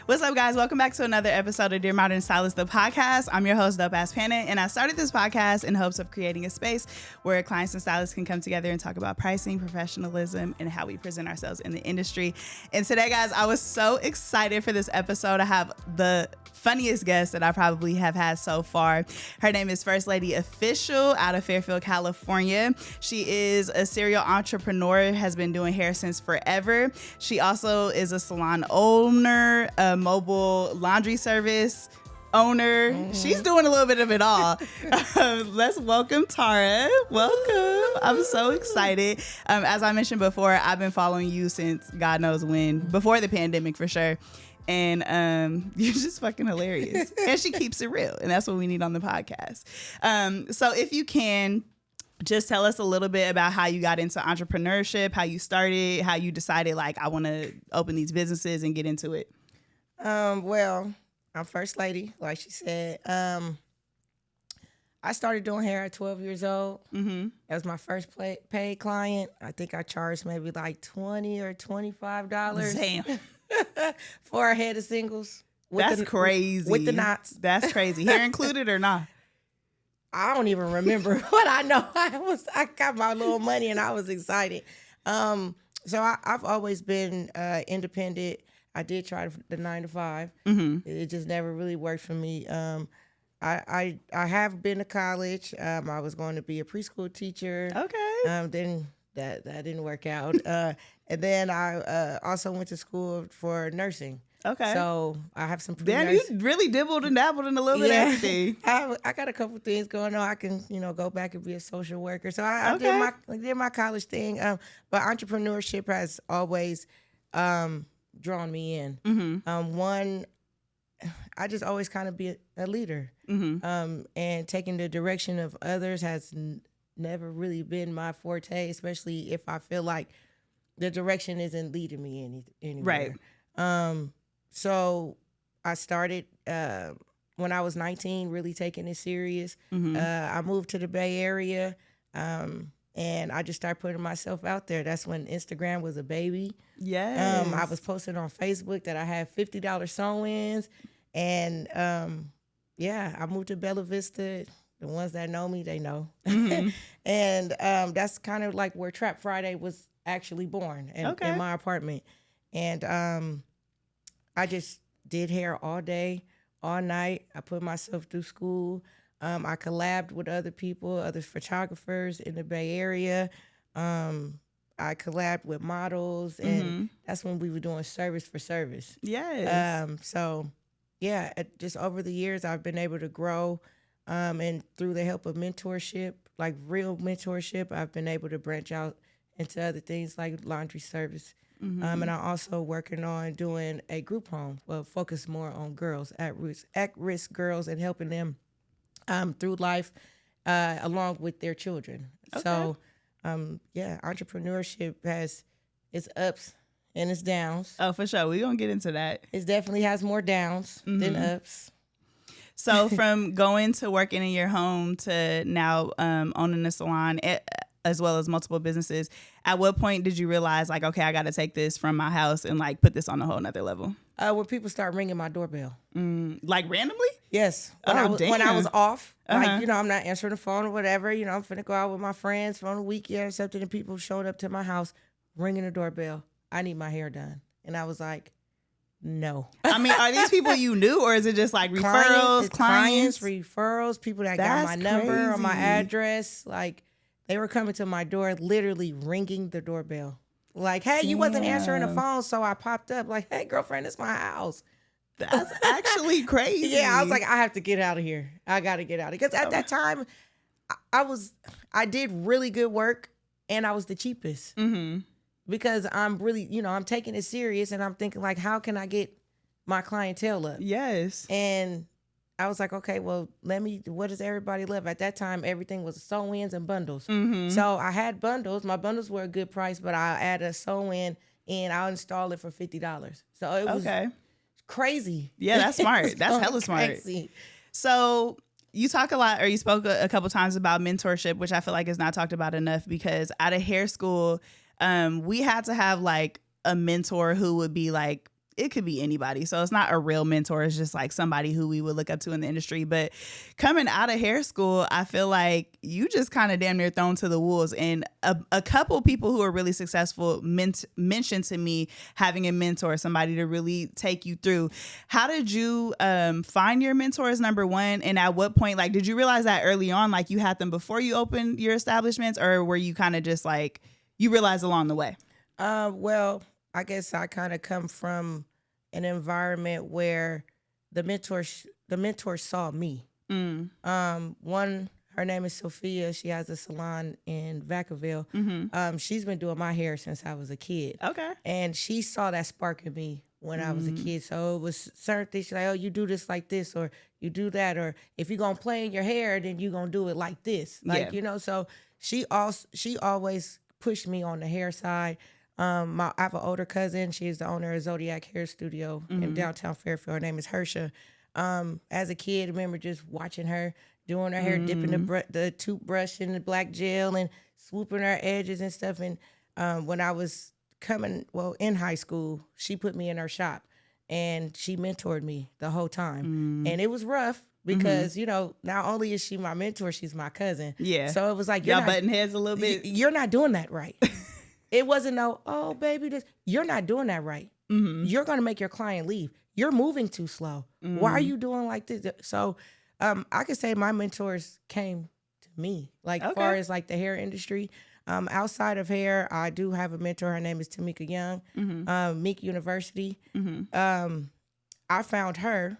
What's up, guys? Welcome back to another episode of Dear Modern Stylist, the podcast. I'm your host, DOPEaxxPANA, and I started this podcast in hopes of creating a space where clients and stylists can come together and talk about pricing, professionalism, and how we present ourselves in the industry. And today, guys, I was so excited for this episode. I have the funniest guest that I probably have had so far. Her name is First Lady Official out of Fairfield, California. She is a serial entrepreneur, has been doing hair since forever. She also is a salon owner, a mobile laundry service owner. She's doing a little bit of it all. Let's welcome Tara. Welcome. I'm so excited. As I mentioned before, I've been following you since God knows when, before the pandemic for sure. And you're just fucking hilarious. And she keeps it real. And that's what we need on the podcast. So if you can, just tell us a little bit about how you got into entrepreneurship, how you started, how you decided, like, I want to open these businesses and get into it. Well, I'm First Lady, like she said. I started doing hair at 12 years old. Mm-hmm. That was my first paid client. I think I charged maybe like $20 or $25. Damn. For a head of singles. That's crazy. With the knots. That's crazy. Hair included or not? I don't even remember, but I know I got my little money and I was excited. So I've always been independent. I did try the 9 to 5. Mm-hmm. It just never really worked for me. I have been to college. I was going to be a preschool teacher. Okay. Then that didn't work out. And then I also went to school for nursing. Okay. So I have some Damn, you really dibbled and dabbled in a little bit of everything. I got a couple things going on. I can, go back and be a social worker. So I did my college thing. But entrepreneurship has always drawn me in. Mm-hmm. I just always kind of be a leader. Mm-hmm. And taking the direction of others has never really been my forte, especially if I feel like the direction isn't leading me anywhere. Right. So I started when I was 19, really taking it serious. Mm-hmm. I moved to the Bay Area, and I just started putting myself out there. That's when Instagram was a baby. Yes. I was posting on Facebook that I had $50 sew-ins, and I moved to Bella Vista. The ones that know me, they know. Mm-hmm. And that's kind of like where Trap Friday was actually born in my apartment. And I just did hair all day, all night. I put myself through school. I collabed with other people, other photographers in the Bay Area. I collabed with models, and that's when we were doing service for service. Yes. Just over the years, I've been able to grow. And through the help of mentorship, like real mentorship, I've been able to branch out into other things like laundry service. Mm-hmm. And I'm also working on doing a group home, focus more on girls, at-risk girls, and helping them through life along with their children. Okay. So, entrepreneurship has its ups and its downs. Oh, for sure. We're going to get into that. It definitely has more downs than ups. So from going to working in your home to now owning a salon, as well as multiple businesses, at what point did you realize, like, okay, I got to take this from my house and, like, put this on a whole nother level? When people start ringing my doorbell. Like, randomly? Yes. When I was off, like, I'm not answering the phone or whatever, I'm finna go out with my friends on a weekend or something, and people showed up to my house ringing the doorbell. I need my hair done. And I was like, no. I mean, are these people you knew, or is it just like referrals, clients? Referrals, people that got my number or my address, like, they were coming to my door, literally ringing the doorbell. Like, hey, you wasn't answering the phone, so I popped up. Like, hey, girlfriend, it's my house. That's actually crazy. Yeah, I was like, I have to get out of here. I got to get out of here. Because at that time, I did really good work, and I was the cheapest. Mm-hmm. Because I'm really, I'm taking it serious, and I'm thinking, like, how can I get my clientele up? Yes. And I was like, okay, well, what does everybody love? At that time, everything was sew-ins and bundles. Mm-hmm. So I had bundles. My bundles were a good price, but I add a sew-in and I'll install it for $50. So it was crazy. Yeah, that's smart. That's hella smart. Crazy. So you talk a lot, or you spoke a couple times about mentorship, which I feel like is not talked about enough, because out of hair school, we had to have like a mentor who would be like it could be anybody. So it's not a real mentor. It's just like somebody who we would look up to in the industry. But coming out of hair school, I feel like you just kind of damn near thrown to the wolves. And a couple people who are really successful mentioned to me having a mentor, somebody to really take you through. How did you find your mentors, number one? And at what point, like, did you realize that early on, like you had them before you opened your establishments, or were you kind of just like, you realized along the way? Well, I guess I kind of come from an environment where the mentor saw me. One, her name is Sophia. She has a salon in Vacaville. She's been doing my hair since I was a kid. Okay. And she saw that spark in me when I was a kid. So it was certain things, she's like, oh, you do this like this, or you do that, or if you're going to play in your hair, then you're going to do it like this. Like, you know, so she always pushed me on the hair side. I have an older cousin. She's the owner of Zodiac Hair Studio in downtown Fairfield. Her name is Hersha. As a kid, I remember just watching her doing her hair, dipping the toothbrush in the black gel and swooping her edges and stuff. And when I was in high school, she put me in her shop and she mentored me the whole time. And it was rough because, you know, not only is she my mentor, she's my cousin. Yeah. So it was like, y'all butting heads a little bit. You're not doing that right. It wasn't oh, baby, you're not doing that right. You're going to make your client leave. You're moving too slow. Why are you doing like this? So I could say my mentors came to me, like far as like the hair industry. Outside of hair, I do have a mentor. Her name is Tamika Young, Meek University. I found her,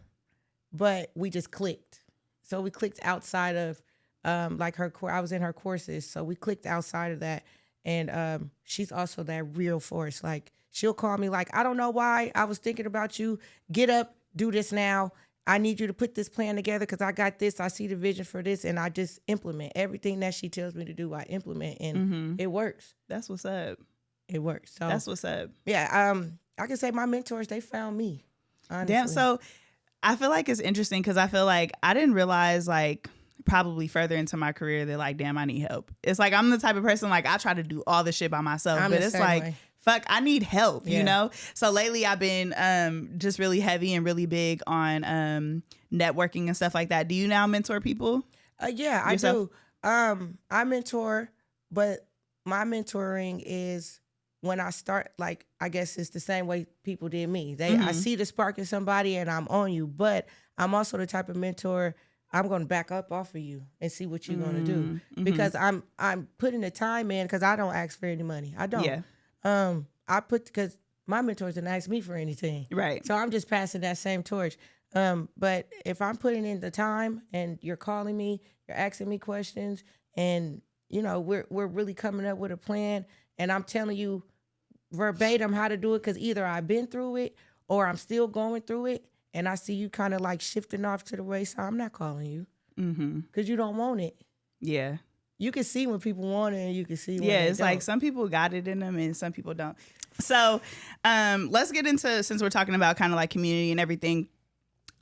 but we just clicked. So we clicked outside of like her I was in her courses. So we clicked outside of that. And she's also that real force. Like, she'll call me like, I don't know why. I was thinking about you. Get up, do this now. I need you to put this plan together because I got this. I see the vision for this. And I just implement everything that she tells me to do. I implement. And it works. That's what's up. It works. So that's what's up. Yeah. I can say my mentors, they found me. Honestly. Damn. So I feel like it's interesting because I feel like I didn't realize, like, probably further into my career that, like, damn, I need help. It's like I'm the type of person, like, I try to do all the shit by myself, but it's like, fuck, I need help, you know? So lately I've been just really heavy and really big on networking and stuff like that. Do you now mentor people? Yeah, yourself? I do. I mentor, but my mentoring is when I start, like, I guess it's the same way people did me. I see the spark in somebody and I'm on you, but I'm also the type of mentor, I'm going to back up off of you and see what you're going to do because I'm putting the time in because I don't ask for any money. I don't. Yeah. Because my mentors didn't ask me for anything. Right. So I'm just passing that same torch. But if I'm putting in the time and you're calling me, you're asking me questions, and you know we're really coming up with a plan, and I'm telling you verbatim how to do it because either I've been through it or I'm still going through it. And I see you kind of like shifting off to the wayside. I'm not calling you because you don't want it. Yeah. You can see when people want it and you can see when they it's don't. Like some people got it in them and some people don't. So let's get into, since we're talking about kind of like community and everything,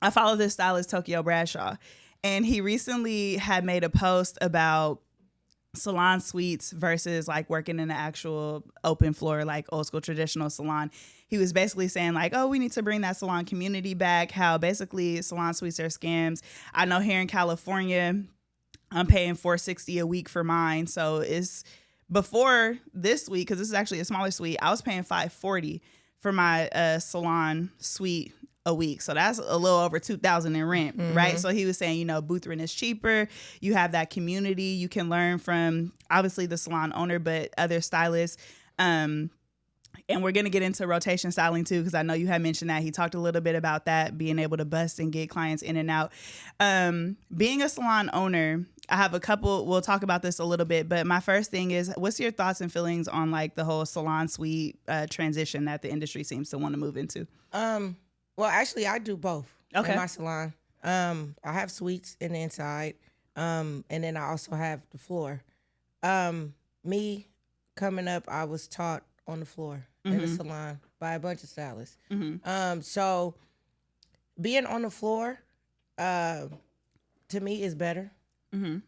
I follow this stylist, Tokyo Bradshaw, and he recently had made a post about salon suites versus like working in the actual open floor, like old school traditional salon. He was basically saying like, oh, we need to bring that salon community back, how basically salon suites are scams. I know here in California, I'm paying $460 a week for mine. So it's before this week, because this is actually a smaller suite, I was paying $540 for my salon suite a week. So that's a little over $2,000 in rent, right? So he was saying, you know, booth rent is cheaper. You have that community. You can learn from obviously the salon owner, but other stylists. And we're going to get into rotation styling too, because I know you had mentioned that. He talked a little bit about that, being able to bust and get clients in and out. Being a salon owner, I have a couple, we'll talk about this a little bit, but my first thing is, what's your thoughts and feelings on like the whole salon suite transition that the industry seems to want to move into? Well, actually, I do both in my salon. I have suites in the inside, and then I also have the floor. Me coming up, I was taught on the floor in the salon by a bunch of stylists. So being on the floor, to me, is better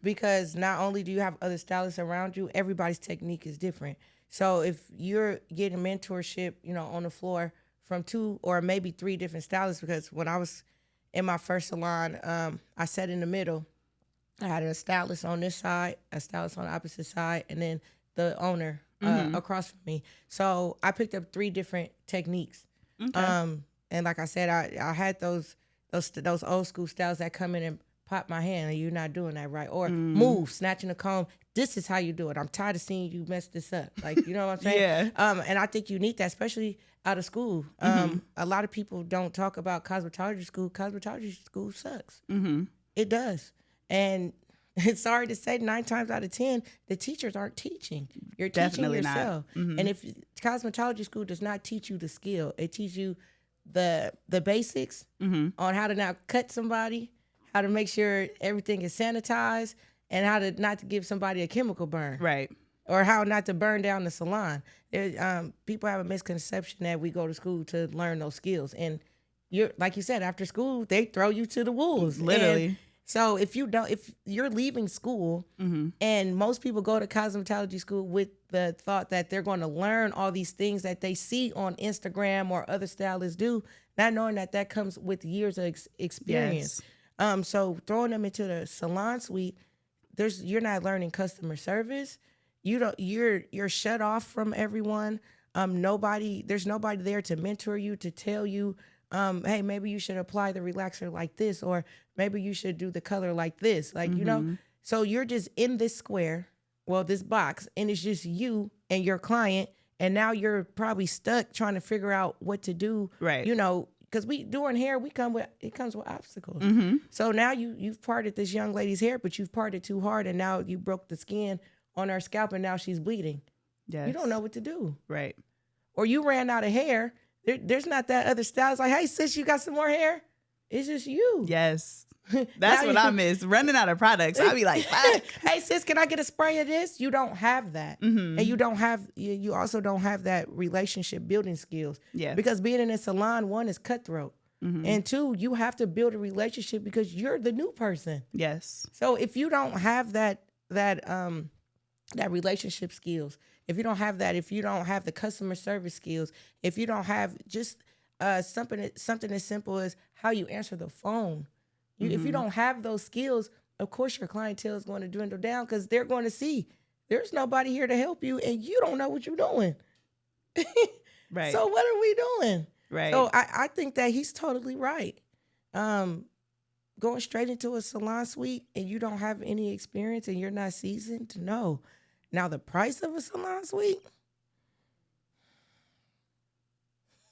because not only do you have other stylists around you, everybody's technique is different. So if you're getting mentorship, you know, on the floor from 2 or maybe 3 different stylists, because when I was in my first salon, I sat in the middle. I had a stylist on this side, a stylist on the opposite side, and then the owner across from me. So I picked up 3 different techniques. Okay. And like I said, I had those old school styles that come in and pop my hand, and you're not doing that right, or move, snatching a comb. This is how you do it. I'm tired of seeing you mess this up. Like, you know what I'm saying? Yeah. And I think you need that, especially out of school. A lot of people don't talk about cosmetology school. Cosmetology school sucks. It does. And it's sorry to say, 9 times out of 10, the teachers aren't teaching. You're Definitely teaching yourself. And if cosmetology school does not teach you the skill, it teaches you the basics on how to now cut somebody, how to make sure everything is sanitized, and how to not to give somebody a chemical burn. Right. Or how not to burn down the salon. People have a misconception that we go to school to learn those skills. And you're, like you said, after school, they throw you to the wolves. Literally. And so if you're leaving school, and most people go to cosmetology school with the thought that they're going to learn all these things that they see on Instagram or other stylists do, not knowing that comes with years of experience. Yes. So throwing them into the salon suite, you're not learning customer service. You're shut off from everyone. There's nobody there to mentor you, to tell you, hey, maybe you should apply the relaxer like this, or maybe you should do the color like this. Like, you know, so you're just in this square, this box, and it's just you and your client. And now you're probably stuck trying to figure out what to do. Right. You know, because doing hair, it comes with obstacles. So now you've parted this young lady's hair, but you've parted too hard, and now you broke the skin on her scalp, and now she's bleeding. Yes. You don't know what to do. Right. Or you ran out of hair. There's not that other stylist like, hey, sis, you got some more hair? It's just you. Yes. That's what I miss. Running out of products. I'll be like, fuck. Hey, sis, can I get a spray of this? You don't have that. And you also don't have that relationship building skills. Yeah. Because being in a salon, 1, is cutthroat. And 2, you have to build a relationship because you're the new person. Yes. So if you don't have that relationship skills, if you don't have the customer service skills, if you don't have just something as simple as how you answer the phone, if you don't have those skills, of course your clientele is going to dwindle down, because they're going to see there's nobody here to help you, and you don't know what you're doing. Right. So what are we doing? Right. So I think that he's totally right. Going straight into a salon suite and you don't have any experience and you're not seasoned, no. Now the price of a salon suite.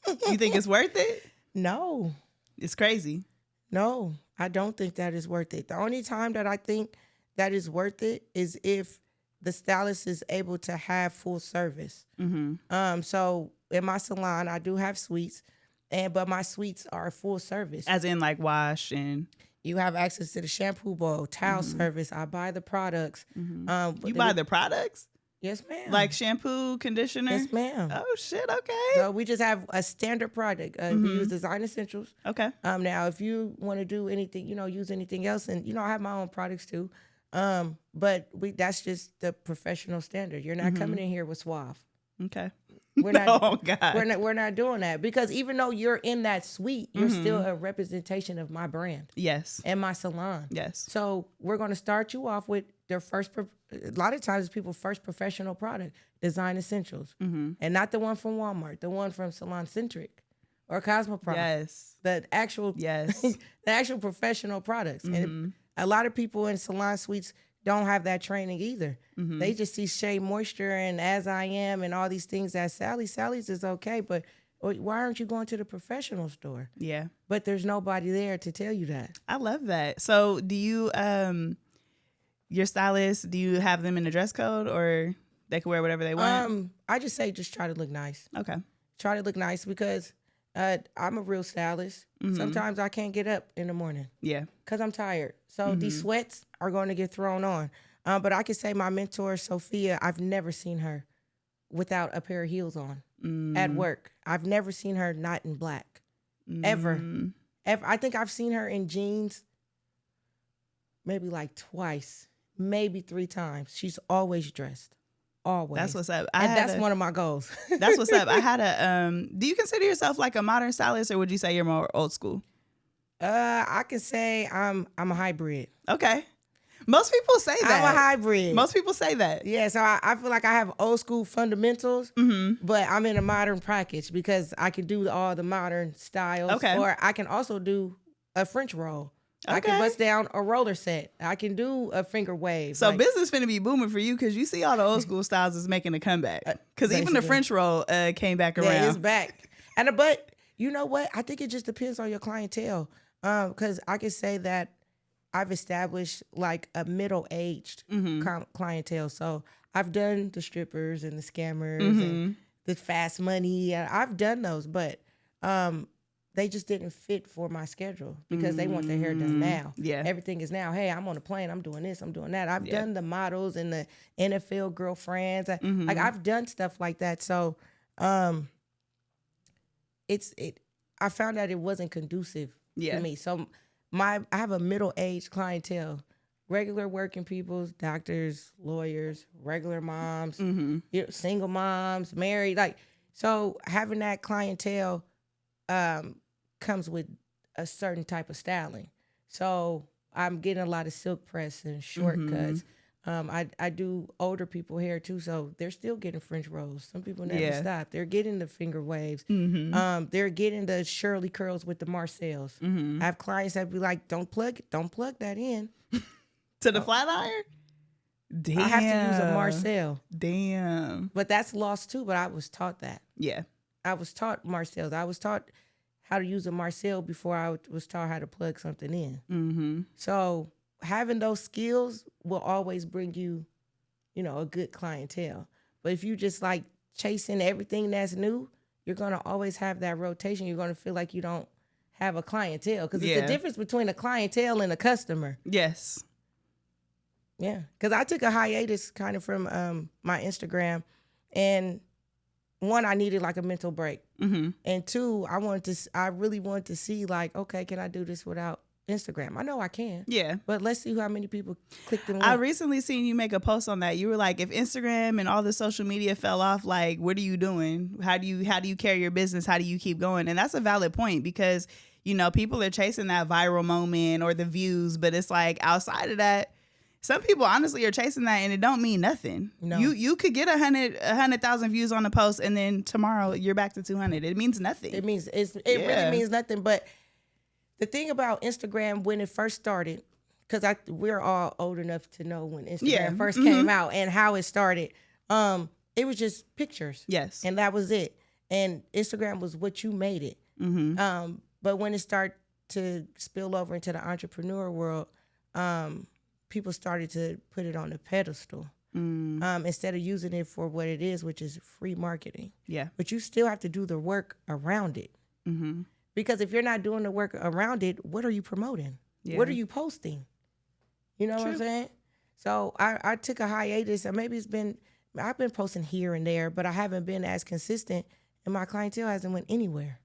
You think it's worth it? No. It's crazy. No, I don't think that is worth it. The only time that I think that is worth it is if the stylist is able to have full service. So in my salon, I do have suites, but my suites are full service. As in like wash and... You have access to the shampoo bowl, towel service. I buy the products. You buy the products? Yes, ma'am. Like shampoo, conditioner? Yes, ma'am. Oh, shit, okay. So we just have a standard product. We use Design Essentials. Okay. Now, if you want to do anything, use anything else, and, I have my own products too. But that's just the professional standard. You're not coming in here with Suave. Okay. We're not doing that, because even though you're in that suite, you're still a representation of my brand. Yes. And my salon. Yes. So we're going to start you off with their a lot of times it's people's first professional product, Design Essentials, and not the one from Walmart, the one from Salon Centric or Cosmoprof. Yes. The actual professional products. And a lot of people in salon suites don't have that training either. They just see Shea Moisture and As I Am and all these things at Sally's is okay, but why aren't you going to the professional store? Yeah. But there's nobody there to tell you that. I love that. So do you, your stylist, do you have them in a dress code, or they can wear whatever they want? I just say just try to look nice. Okay. Try to look nice, because I'm a real stylist. Sometimes I can't get up in the morning. Yeah. Because I'm tired. So these sweats are going to get thrown on. But I can say my mentor, Sophia, I've never seen her without a pair of heels on at work. I've never seen her not in black. Ever. I think I've seen her in jeans maybe like twice, maybe 3 times. She's always dressed. always. That's what's up. That's one of my goals. That's what's up. I had a, do you consider yourself like a modern stylist, or would you say you're more old school? I can say I'm a hybrid. Okay. Most people say that. I'm a hybrid. Most people say that. Yeah, so I feel like I have old school fundamentals, but I'm in a modern package because I can do all the modern styles. Okay. Or I can also do a French roll. Okay. I can bust down a roller set. I can do a finger wave. So business finna be booming for you because you see all the old school styles is making a comeback. Because even the French roll came back around. Yeah, it's back. But you know what? I think it just depends on your clientele. Because I can say that I've established like a middle-aged clientele. So I've done the strippers and the scammers and the fast money. I've done those, but they just didn't fit for my schedule because they want their hair done now. Yeah. Everything is now, hey, I'm on a plane, I'm doing this, I'm doing that. I've done the models and the NFL girlfriends. Like I've done stuff like that. So I found out it wasn't conducive to me. So I have a middle-aged clientele, regular working people, doctors, lawyers, regular moms, single moms, married. Like, so having that clientele comes with a certain type of styling. So I'm getting a lot of silk press and shortcuts. I do older people hair too, so they're still getting French rolls. Some people never stop. They're getting the finger waves. They're getting the Shirley curls with the Marcells. I have clients that be like, don't plug that in. To the flat iron? Damn. I have to use a Marcel. Damn. But that's lost too, but I was taught that. Yeah. I was taught Marcells. I was taught how to use a Marcel before I was taught how to plug something in. So having those skills will always bring you, a good clientele. But if you just like chasing everything that's new, you're going to always have that rotation. You're going to feel like you don't have a clientele because it's the difference between a clientele and a customer. Yes. Yeah. Because I took a hiatus kind of from my Instagram, and one, I needed like a mental break. And two, I really wanted to see like, okay, can I do this without Instagram? I know I can. Yeah. But let's see how many people click the link. I recently seen you make a post on that. You were like, if Instagram and all the social media fell off, like, what are you doing? How do you carry your business? How do you keep going? And that's a valid point because, people are chasing that viral moment or the views, but it's like outside of that, some people honestly are chasing that and it don't mean nothing. No. You could get 100,000 views on a post and then tomorrow you're back to 200. It means nothing. It really means nothing. But the thing about Instagram when it first started, because we're all old enough to know when Instagram first came out and how it started, it was just pictures. Yes. And that was it. And Instagram was what you made it. But when it started to spill over into the entrepreneur world, people started to put it on a pedestal instead of using it for what it is, which is free marketing. Yeah. But you still have to do the work around it. Because if you're not doing the work around it, what are you promoting? Yeah. What are you posting? You know what I'm saying? So I took a hiatus, and maybe I've been posting here and there, but I haven't been as consistent, and my clientele hasn't went anywhere.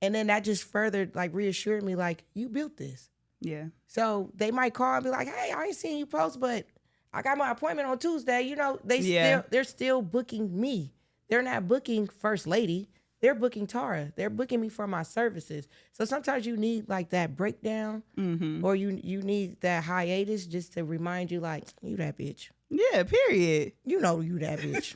And then that just further like reassured me, like, you built this. Yeah. So they might call and be like, hey, I ain't seen you post, but I got my appointment on Tuesday. They're still booking me. They're not booking First Lady. They're booking Tara. They're booking me for my services. So sometimes you need like that breakdown or you need that hiatus just to remind you like, you that bitch. Yeah, period. You know you that bitch.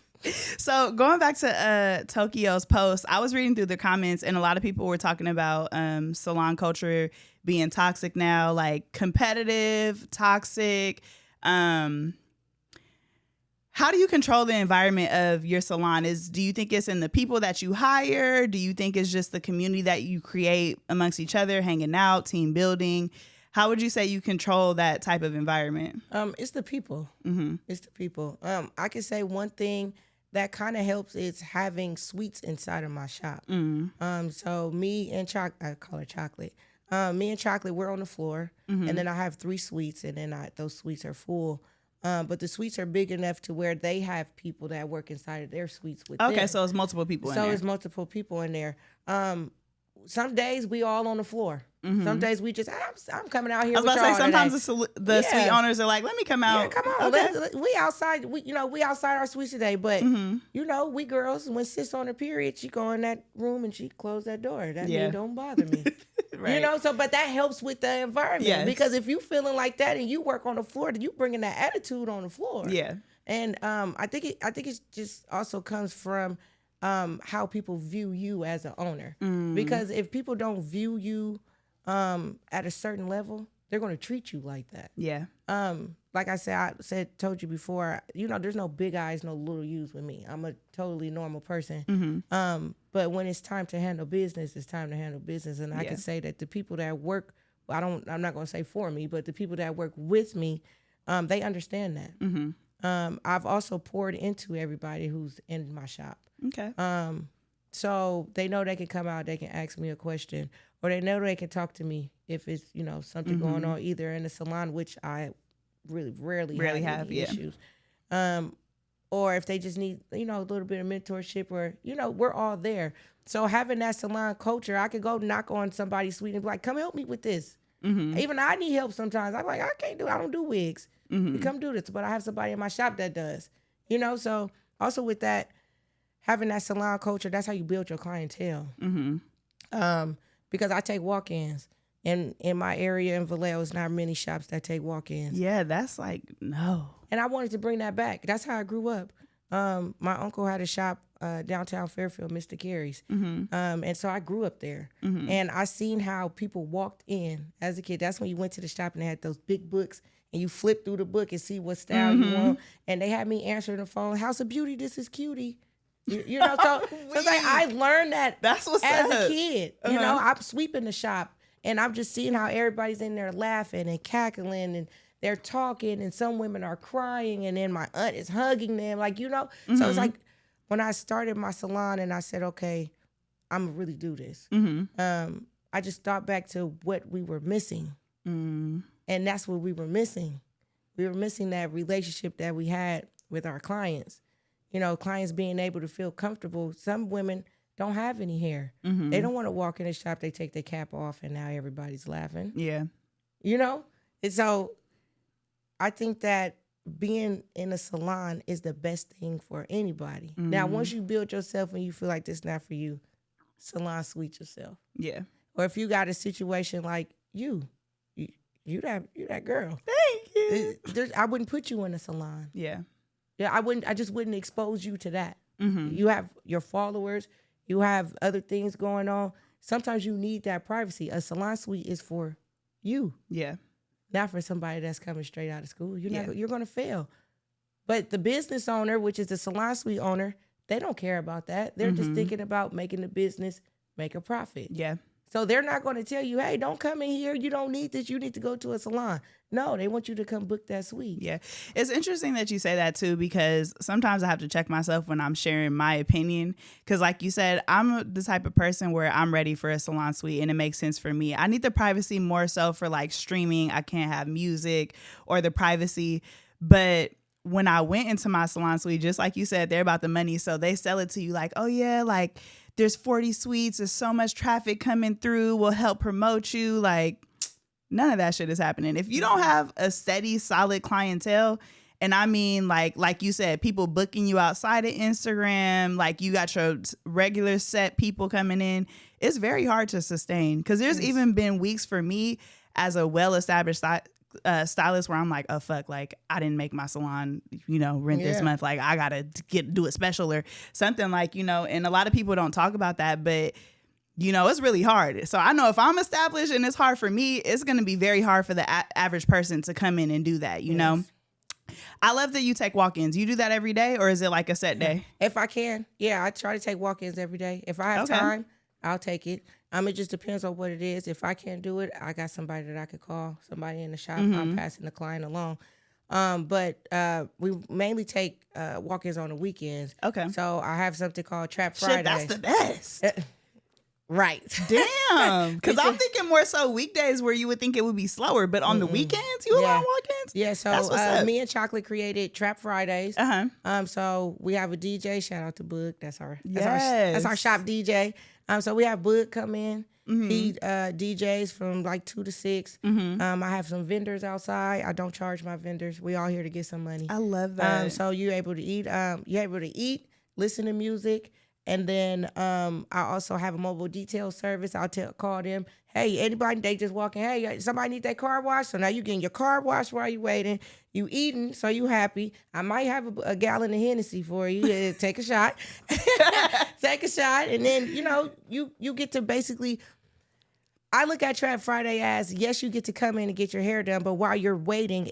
So going back to Tokyo's post, I was reading through the comments and a lot of people were talking about salon culture being toxic now, like competitive, toxic. How do you control the environment of your salon? Do you think it's in the people that you hire? Do you think it's just the community that you create amongst each other, hanging out, team building? How would you say you control that type of environment? It's the people. It's the people. I can say one thing that kind of helps is having sweets inside of my shop. So me and I call her Chocolate. Me and Chocolate, we're on the floor, and then I have 3 suites, and then those suites are full. But the suites are big enough to where they have people that work inside of their suites with them. Okay, so it's multiple people in there. So it's multiple people in there. Some days we all on the floor. Some days we just, I'm coming out here. I was about to say, sometimes the suite owners are like, let me come out. Yeah, come on. Okay. We outside. We outside our suites today. But, we girls, when sis on her period, she go in that room and she close that door. That mean don't bother me. Right. But that helps with the environment. Yes. Because if you feeling like that and you work on the floor, then you bringing that attitude on the floor. Yeah. And I think it just also comes from how people view you as an owner. Because if people don't view you at a certain level, they're going to treat you like that. Yeah. Like I told you before, there's no big eyes, no little U's with me. I'm a totally normal person. But when it's time to handle business, it's time to handle business. And I can say that the people that work, I'm not going to say for me, but the people that work with me, they understand that. I've also poured into everybody who's in my shop. Okay. So they know they can come out, they can ask me a question, or they know they can talk to me if it's, something going on either in the salon, which I really rarely have any issues. Or if they just need, a little bit of mentorship or, we're all there. So having that salon culture, I could go knock on somebody's suite and be like, come help me with this. Even I need help sometimes. I'm like, I can't do it. I don't do wigs. You come do this. But I have somebody in my shop that does. So also with that, having that salon culture, that's how you build your clientele. Because I take walk-ins. And in my area in Vallejo, it's not many shops that take walk-ins. Yeah, that's like, no. And I wanted to bring that back. That's how I grew up. My uncle had a shop downtown Fairfield, Mr. Carey's. And so I grew up there. And I seen how people walked in as a kid. That's when you went to the shop and they had those big books. And you flip through the book and see what style you want. And they had me answering the phone, House of Beauty, this is Cutie. So it's like I learned that That's what's as up. a kid. I'm sweeping the shop. And I'm just seeing how everybody's in there laughing and cackling and they're talking and some women are crying and then my aunt is hugging them. So it's like when I started my salon and I said, okay, I'm gonna really do this. I just thought back to what we were missing. And that's what we were missing. We were missing that relationship that we had with our clients. Clients being able to feel comfortable. Some women don't have any hair. They don't want to walk in the shop. They take their cap off and now everybody's laughing. Yeah. And so I think that being in a salon is the best thing for anybody. Now, once you build yourself and you feel like this is not for you, salon suite yourself. Yeah. Or if you got a situation like you that girl. Thank you. I wouldn't put you in a salon. Yeah. Yeah, I just wouldn't expose you to that. You have your followers. You have other things going on. Sometimes you need that privacy. A salon suite is for you. Yeah. Not for somebody that's coming straight out of school. You're going to fail. But the business owner, which is the salon suite owner, they don't care about that. They're just thinking about making the business make a profit. Yeah. So they're not going to tell you, hey, don't come in here. You don't need this. You need to go to a salon. No, they want you to come book that suite. Yeah. It's interesting that you say that too, because sometimes I have to check myself when I'm sharing my opinion. Because like you said, I'm the type of person where I'm ready for a salon suite and it makes sense for me. I need the privacy more so for like streaming. I can't have music or the privacy. But when I went into my salon suite, just like you said, they're about the money. So they sell it to you like, oh yeah, like there's 40 suites. There's so much traffic coming through. We'll help promote you. Like none of that shit is happening. If you don't have a steady, solid clientele, and I mean like you said, people booking you outside of Instagram, like you got your regular set people coming in, it's very hard to sustain. Because there's even been weeks for me as a well-established stylist where I'm like, oh fuck, like I didn't make my salon, rent this month. Like I gotta do it special or something like, and a lot of people don't talk about that, but it's really hard. So I know if I'm established and it's hard for me, it's going to be very hard for the average person to come in and do that, know? I love that you take walk-ins. You do that every day or is it like a set day? If I can. Yeah, I try to take walk-ins every day. If I have time, I'll take it. It just depends on what it is. If I can't do it, I got somebody that I could call, somebody in the shop. I'm passing the client along. But we mainly take walk-ins on the weekends. Okay. So I have something called Trap Fridays. Shit, that's the best. Right. Damn. Because I'm thinking more so weekdays where you would think it would be slower, but on the weekends, you allow walk-ins? Yeah, so me and Chocolate created Trap Fridays. Uh-huh. So we have a DJ. Shout out to Boog. That's our shop DJ. So we have Boog come in. He DJs from like 2 to 6. I have some vendors outside. I don't charge my vendors. We all here to get some money. I love that. So you're able to eat. You're able to eat, listen to music. And then I also have a mobile detail service. I'll call them, hey, anybody, they just walking, hey, somebody need their car washed? So now you getting your car washed while you waiting. You eating, so you happy. I might have a gallon of Hennessy for you. Take a shot. Take a shot. And then, you get to basically, I look at Trap Friday as, yes, you get to come in and get your hair done, but while you're waiting,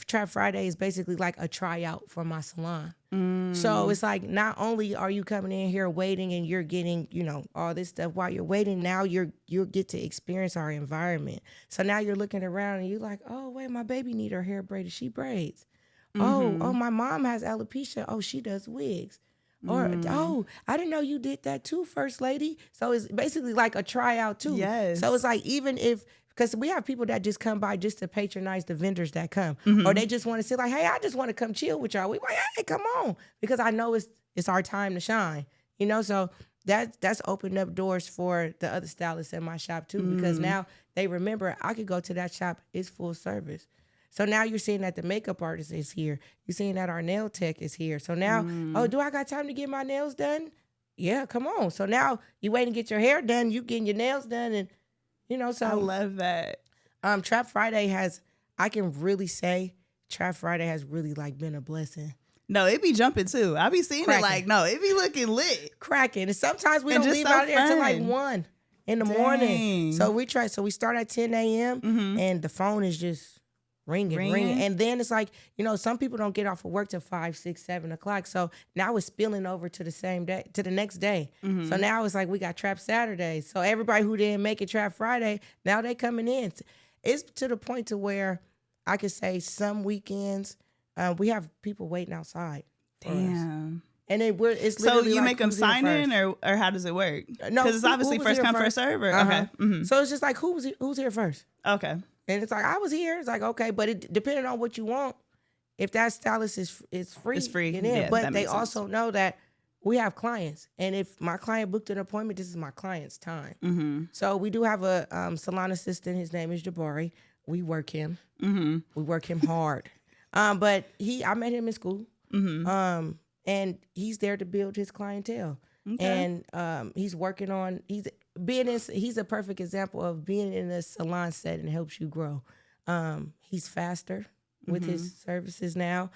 Trap Friday is basically like a tryout for my salon. So it's like, not only are you coming in here waiting and you're getting, all this stuff while you're waiting, now you'll get to experience our environment. So now you're looking around and you're like, oh, wait, my baby need her hair braided. She braids. Oh, my mom has alopecia. Oh, she does wigs. Or, oh, I didn't know you did that too, First Lady. So it's basically like a tryout too. Yes. So it's like, even if, because we have people that just come by just to patronize the vendors that come. Or they just want to say like, hey, I just want to come chill with y'all. We like, hey, come on. Because I know it's our time to shine. So that's opened up doors for the other stylists in my shop too. Because now they remember I could go to that shop. It's full service. So now you're seeing that the makeup artist is here. You're seeing that our nail tech is here. So now, oh, do I got time to get my nails done? Yeah, come on. So now you wait and get your hair done. You getting your nails done. And, so. I love that. Trap Friday I can really say Trap Friday has really like been a blessing. No, it be jumping too. I be seeing Cracking. It like, no, it be looking lit. Cracking. And sometimes we don't leave out there until like 1 in the morning. So we start at 10 a.m. And the phone is just ringing. And then it's like, some people don't get off of work till 5, 6, 7 o'clock. So now it's spilling over to the same day, to the next day. So now it's like we got Trap Saturday. So everybody who didn't make it Trap Friday, now they coming in. It's to the point to where I could say some weekends we have people waiting outside. Damn. And it's so you like, make them sign in, or how does it work? No, because it's obviously first come first serve. Okay. So it's just like who's here first. Okay. And it's like, I was here. It's like, okay, but it depending on what you want, if that stylist is free, it's free. Get in. Yeah, but they also know that we have clients, and if my client booked an appointment, this is my client's time. So we do have a salon assistant. His name is Jabari. We work him. We work him hard. But I met him in school. And he's there to build his clientele. Okay. And he's working on he's a perfect example of being in a salon setting helps you grow. He's faster with his services now.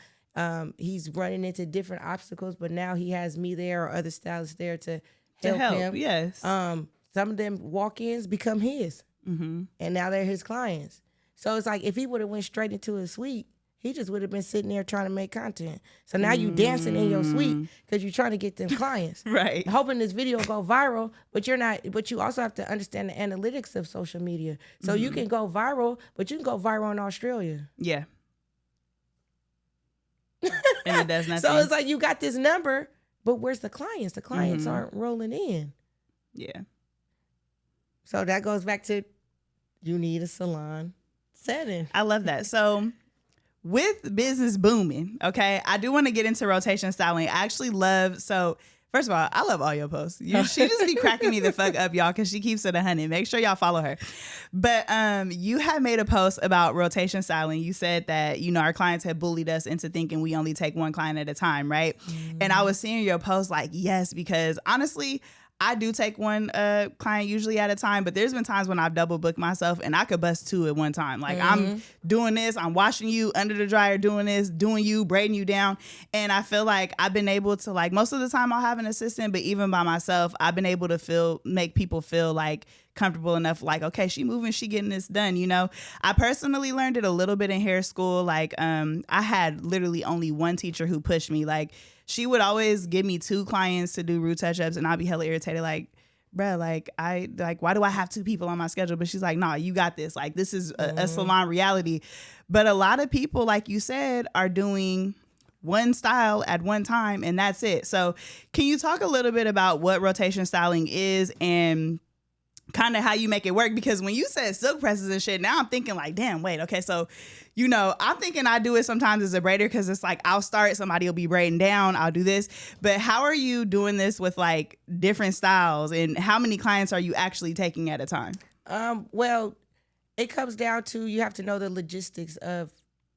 He's running into different obstacles, but now he has me there or other stylists there to help him. Yes. Some of them walk-ins become his, and now they're his clients. So it's like if he would have went straight into his suite, he just would have been sitting there trying to make content. So now you dancing in your suite because you're trying to get them clients. Right. Hoping this video go viral, but you also have to understand the analytics of social media. So you can go viral, but you can go viral in Australia. Yeah. And it does nothing. So it's like you got this number, but where's the clients? The clients aren't rolling in. Yeah. So that goes back to you need a salon setting. I love that. So with business booming, okay, I do want to get into rotation styling. I actually first of all, I love all your posts. She just be cracking me the fuck up, y'all, because she keeps it 100. Make sure y'all follow her. But you have made a post about rotation styling. You said that, our clients have bullied us into thinking we only take one client at a time, right? And I was seeing your post like, yes, because honestly, I do take one client usually at a time, but there's been times when I've double booked myself and I could bust 2 at one time. Like I'm doing this, I'm washing you under the dryer, doing this, doing you, braiding you down. And I feel like I've been able to, like, most of the time I'll have an assistant, but even by myself, I've been able to make people feel like comfortable enough, like, okay, she moving, she getting this done, I personally learned it a little bit in hair school. Like I had literally only one teacher who pushed me. Like she would always give me 2 clients to do root touch-ups, and I'd be hella irritated, like, bruh, why do I have 2 people on my schedule? But she's like, nah, you got this. Like, this is a salon reality. But a lot of people, like you said, are doing one style at one time, and that's it. So can you talk a little bit about what rotation styling is and kind of how you make it work. Because when you said silk presses and shit, now I'm thinking like, damn, wait, okay, so, I'm thinking I do it sometimes as a braider because it's like I'll start, somebody will be braiding down, I'll do this. But how are you doing this with like different styles, and how many clients are you actually taking at a time? Well, it comes down to, you have to know the logistics of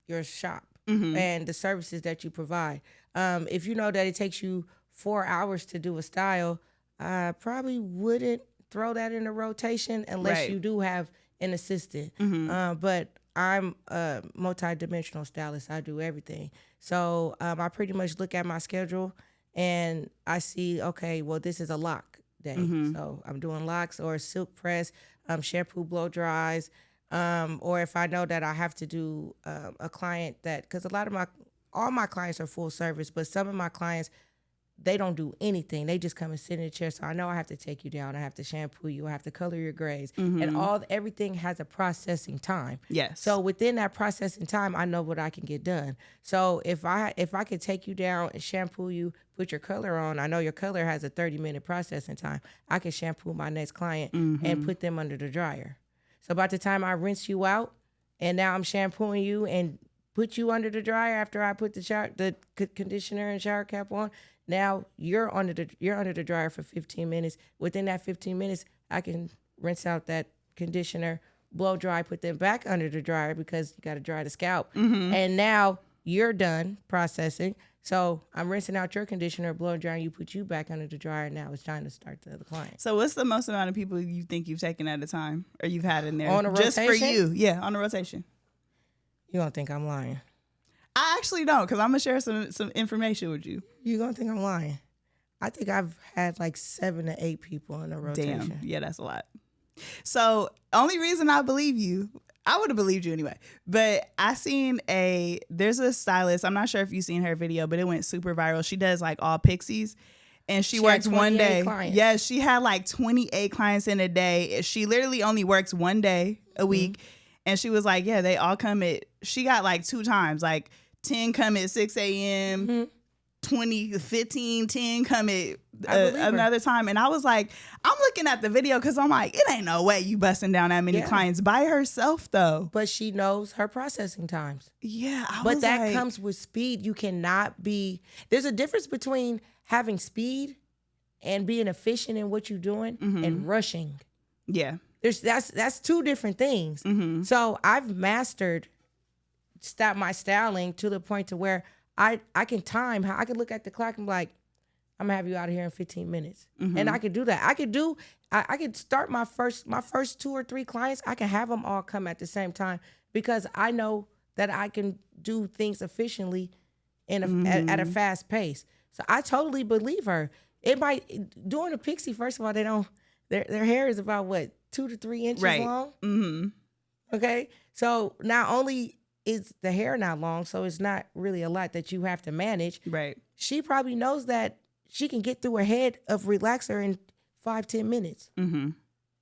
your shop and the services that you provide. If you know that it takes you 4 hours to do a style, I probably wouldn't throw that in a rotation unless you do have an assistant. But I'm a multi-dimensional stylist. I do everything. So I pretty much look at my schedule and I see, okay, well, this is a lock day. So I'm doing locks or silk press, shampoo blow dries, or if I know that I have to do a client that, because all my clients are full service, but some of my clients, they don't do anything. They just come and sit in the chair. So I know I have to take you down. I have to shampoo you. I have to color your grays. And everything has a processing time. Yes. So within that processing time, I know what I can get done. So if I could take you down and shampoo you, put your color on, I know your color has a 30-minute processing time. I can shampoo my next client and put them under the dryer. So by the time I rinse you out and now I'm shampooing you and put you under the dryer after I put the conditioner and shower cap on, now you're under the dryer for 15 minutes. Within that 15 minutes, I can rinse out that conditioner, blow dry, put them back under the dryer because you got to dry the scalp. And now you're done processing. So I'm rinsing out your conditioner, blow dry, and you put you back under the dryer. Now it's time to start the other client. So what's the most amount of people you think you've taken at a time, or you've had in there? On a just rotation? for you? Yeah, on a rotation. You don't think I'm lying? I actually don't, because I'm going to share some information with you. You're going to think I'm lying. I think I've had like 7 to 8 people in a rotation. Damn. Yeah, that's a lot. So only reason I believe you, I would have believed you anyway, but there's a stylist, I'm not sure if you've seen her video, but it went super viral. She does like all pixies. And she works one day. Clients. Yeah, she had like 28 clients in a day. She literally only works one day a week. And she was like, yeah, they all come she got like 2 times, like 10 come at 6 a.m., 15, 10 come at another time. And I was like, I'm looking at the video because I'm like, it ain't no way you busting down that many clients by herself though. But she knows her processing times. Yeah. But that comes with speed. You cannot there's a difference between having speed and being efficient in what you're doing and rushing. Yeah. That's 2 different things. So I've mastered my styling to the point to where I can time how I can look at the clock and be like, I'm gonna have you out of here in 15 minutes. And I could do that. I could start my first 2 or 3 clients. I can have them all come at the same time because I know that I can do things efficiently at a fast pace. So I totally believe her. Doing a pixie, first of all, their hair is about what, 2 to 3 inches long? Okay. So not only is the hair not long, so it's not really a lot that you have to manage. Right. She probably knows that she can get through a head of relaxer in 5-10 minutes.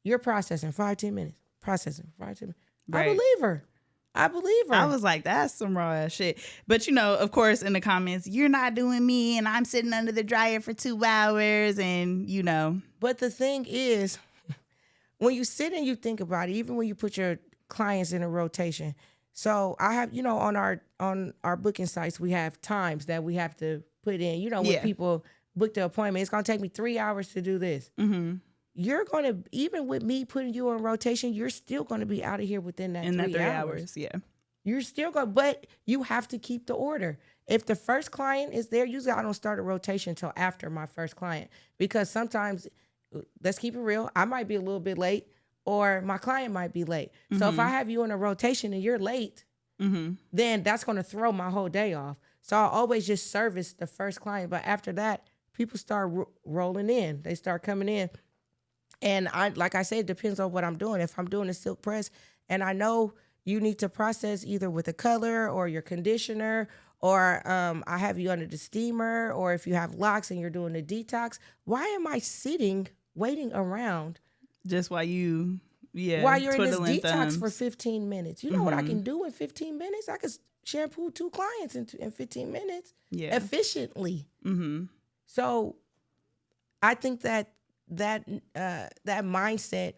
You're processing 5-10 minutes. Processing 5-10 minutes. Right. I believe her. I was like, that's some raw ass shit. But of course, in the comments, you're not doing me and I'm sitting under the dryer for 2 hours and But the thing is, when you sit and you think about it, even when you put your clients in a rotation, so I have, on our booking sites, we have times that we have to put in, when people book the appointment, it's going to take me 3 hours to do this. You're going to, even with me putting you on rotation, you're still going to be out of here within that 3 hours. Yeah. You're still going, but you have to keep the order. If the first client is there, usually I don't start a rotation until after my first client, because sometimes, let's keep it real, I might be a little bit late or my client might be late. So if I have you in a rotation and you're late, then that's going to throw my whole day off. So I always just service the first client. But after that, people start rolling in. They start coming in. And like I said, it depends on what I'm doing. If I'm doing a silk press and I know you need to process either with a color or your conditioner, or I have you under the steamer, or if you have locks and you're doing the detox, why am I sitting, waiting around? Just while you're in this detox thumbs for 15 minutes. You know what I can do in 15 minutes? I could shampoo 2 clients in 15 minutes efficiently. So I think that mindset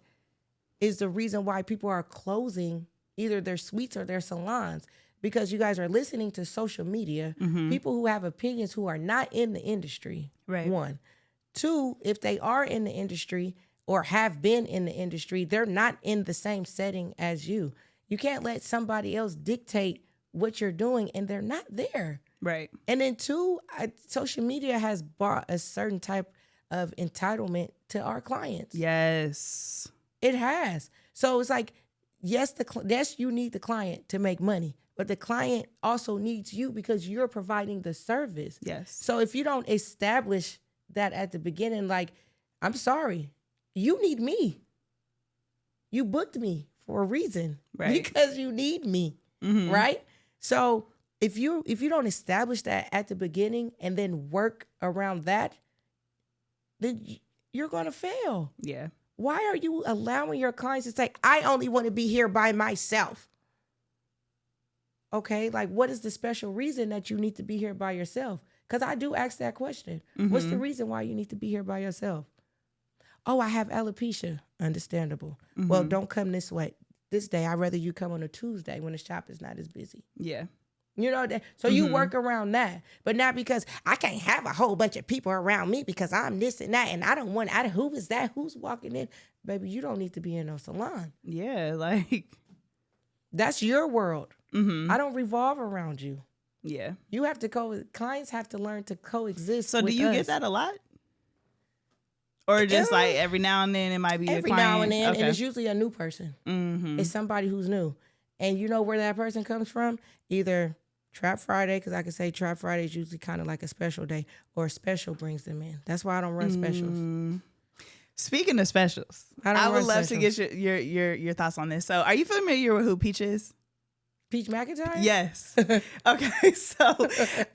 is the reason why people are closing either their suites or their salons, because you guys are listening to social media, people who have opinions who are not in the industry. Right. One. Two, if they are in the industry or have been in the industry, they're not in the same setting as you. You can't let somebody else dictate what you're doing and they're not there. Right. And then two, social media has brought a certain type of entitlement to our clients. Yes. It has. So it's like, yes, you need the client to make money, but the client also needs you because you're providing the service. Yes. So if you don't establish that at the beginning, like, I'm sorry, you need me. You booked me for a reason, right? Because you need me, right? So if you don't establish that at the beginning and then work around that, then you're gonna fail. Yeah. Why are you allowing your clients to say, I only want to be here by myself? Okay, like what is the special reason that you need to be here by yourself? Because I do ask that question. What's the reason why you need to be here by yourself? Oh, I have alopecia. Understandable. Well, don't come this day. I'd rather you come on a Tuesday when the shop is not as busy. Yeah. You know that. So you work around that, but not because I can't have a whole bunch of people around me because I'm this and that, and I don't want. Who is that? Who's walking in? Baby, you don't need to be in no salon. Yeah, like that's your world. I don't revolve around you. Yeah. You have to clients have to learn to coexist. So do you get that a lot? Or just like every now and then it might be every a client? now and then, okay. and it's usually a new person. It's somebody who's new. And you know where that person comes from? Either Trap Friday, because I can say Trap Friday is usually kind of like a special day, or a special brings them in. That's why I don't run specials. Speaking of specials, I would love to get your thoughts on this. So are you familiar with who Peach is? Peach McInTyre? Yes. Okay, so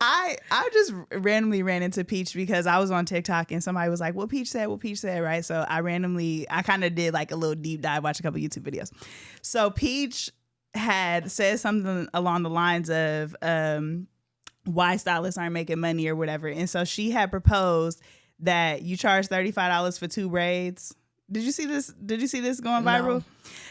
I just randomly ran into Peach because I was on TikTok and somebody was like, what Peach said, right? So I kind of did like a little deep dive, watch a couple YouTube videos. So Peach had said something along the lines of why stylists aren't making money or whatever. And so she had proposed that you charge $35 for 2 braids. Did you see this? Did you see this going viral? No.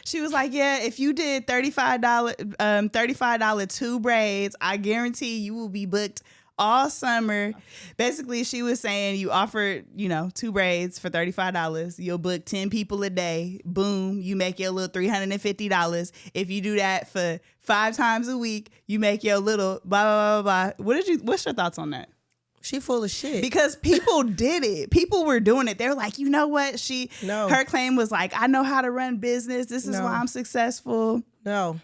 She was like, yeah, if you did $35 2 braids, I guarantee you will be booked all summer. Basically, she was saying you offered, 2 braids for $35. You'll book 10 people a day. Boom, you make your little $350. If you do that for 5 times a week, you make your little blah, blah, blah, blah. What's your thoughts on that? She full of shit. Because people did it. People were doing it. They were like, you know what? Her claim was like, I know how to run business. This is why I'm successful. No.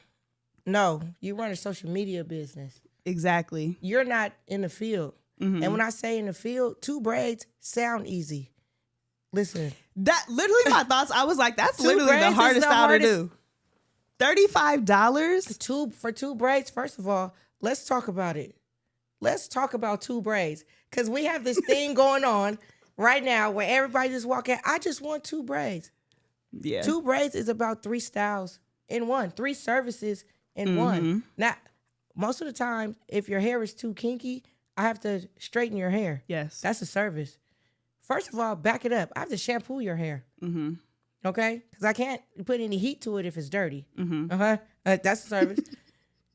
You run a social media business. Exactly. You're not in the field. And when I say in the field, 2 braids sound easy. Listen. That literally my thoughts. I was like, that's literally the hardest style to do. $35? For 2 braids. First of all, let's talk about it. Let's talk about 2 braids. Because we have this thing going on right now where everybody just walk in. I just want 2 braids. Yeah. 2 braids is about 3 styles in one. 3 services in one. Now, most of the time, if your hair is too kinky, I have to straighten your hair. Yes. That's a service. First of all, back it up. I have to shampoo your hair. Okay? Because I can't put any heat to it if it's dirty. That's a service.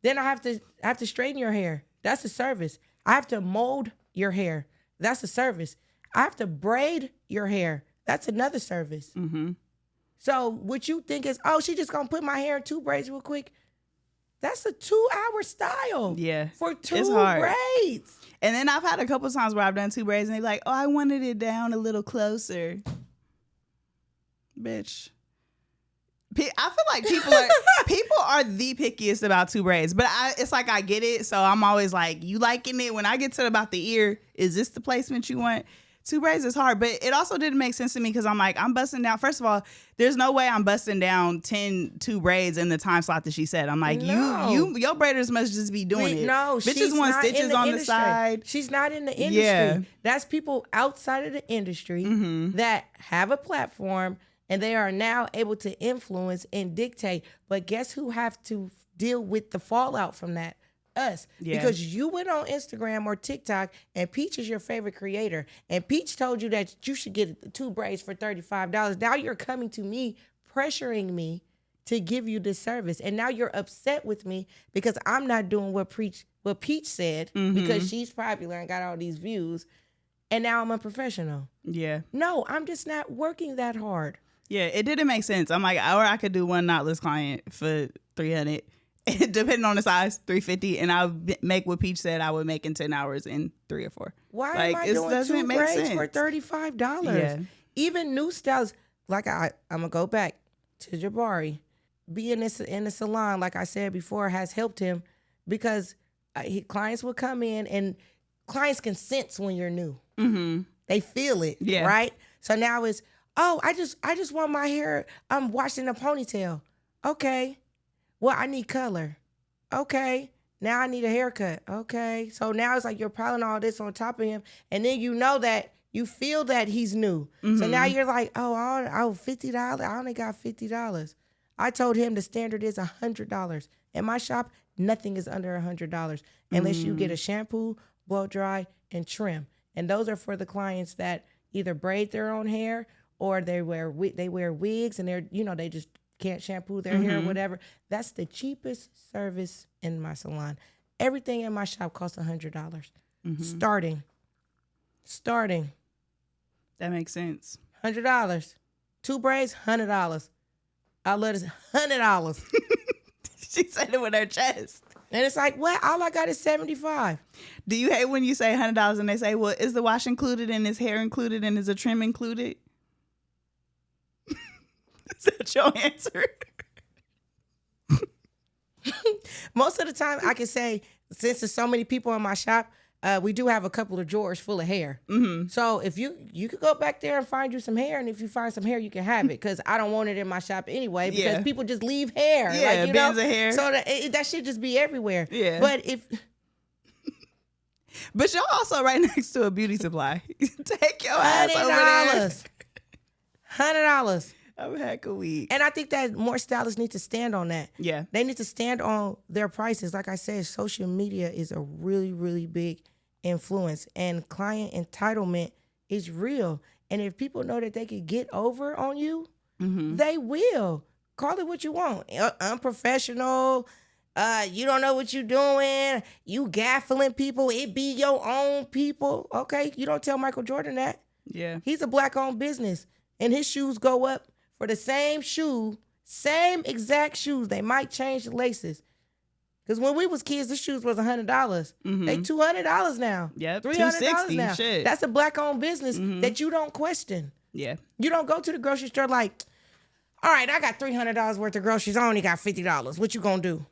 Then I have to straighten your hair. That's a service. I have to mold your hair. That's a service. I have to braid your hair. That's another service. So what you think is, oh, she just gonna put my hair in 2 braids real quick. That's a 2-hour style. Yeah. For 2 braids. And then I've had a couple times where I've done 2 braids and they're like, oh, I wanted it down a little closer. Bitch. I feel like people are the pickiest about 2 braids, but it's like I get it. So I'm always like, you liking it? When I get to about the ear, is this the placement you want? 2 braids is hard, but it also didn't make sense to me because I'm like, I'm busting down. First of all, there's no way I'm busting down 2 braids in the time slot that she said. I'm like, your braiders must just be doing it. No, bitches want stitches on the side. She's not in the industry. Yeah. That's people outside of the industry that have a platform and they are now able to influence and dictate. But guess who have to deal with the fallout from that? Us. Yeah. Because you went on Instagram or TikTok and Peach is your favorite creator and Peach told you that you should get 2 braids for $35. Now you're coming to me pressuring me to give you this service. And now you're upset with me because I'm not doing what Peach said because she's popular and got all these views. And now I'm unprofessional. Yeah. No, I'm just not working that hard. Yeah, it didn't make sense. I'm like, or I could do one knotless client for $300, depending on the size, $350, and I'll make what Peach said I would make in 10 hours in 3 or 4. Why am I doing 2 braids for $35? Yeah. Even new styles, like I'm gonna go back to Jabari. Being in the salon, like I said before, has helped him because clients will come in and clients can sense when you're new. Mm-hmm. They feel it, right? So now it's, oh, I just want my hair washed in a ponytail. Okay. Well, I need color. Okay. Now I need a haircut. Okay. So now it's like you're piling all this on top of him. And then you know that you feel that he's new. Mm-hmm. So now you're like, oh, $50. I only got $50. I told him the standard is $100. In my shop, nothing is under $100 unless you get a shampoo, blow dry, and trim. And those are for the clients that either braid their own hair or they wear wigs and they just can't shampoo their hair or whatever. That's the cheapest service in my salon. Everything in my shop costs $100. Starting. That makes sense. $100. 2 braids, $100. I love this, $100. She said it with her chest. And it's like, well, all I got is $75. Do you hate when you say $100 and they say, well, is the wash included and is hair included and is a trim included? Is that your answer? Most of the time I can say, since there's so many people in my shop, we do have a couple of drawers full of hair. Mm-hmm. So if you could go back there and find you some hair, and if you find some hair, you can have it, because I don't want it in my shop anyway, because people just leave hair. Yeah, bins of hair. So that should just be everywhere. Yeah. But y'all also right next to a beauty supply. Take your ass over there. $100. I'm heck a week. And I think that more stylists need to stand on that. Yeah. They need to stand on their prices. Like I said, social media is a really, really big influence, and client entitlement is real. And if people know that they can get over on you, they will. Call it what you want. Unprofessional. You don't know what you're doing. You gaffling people. It be your own people. Okay, you don't tell Michael Jordan that. Yeah. He's a black-owned business, and his shoes go up for the same shoe, same exact shoes. They might change the laces. Because when we was kids, the shoes was $100. They $200 now. Yep, $300 now. Shit. That's a black-owned business that you don't question. Yeah. You don't go to the grocery store like, all right, I got $300 worth of groceries. I only got $50. What you gonna do?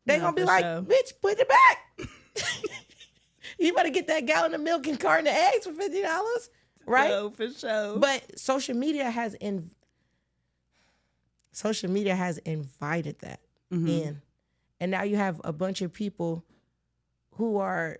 They gonna be like, bitch, put it back. You better get that gallon of milk and carton of eggs for $50, right? No, for sure. But social media has invited that in. And now you have a bunch of people who are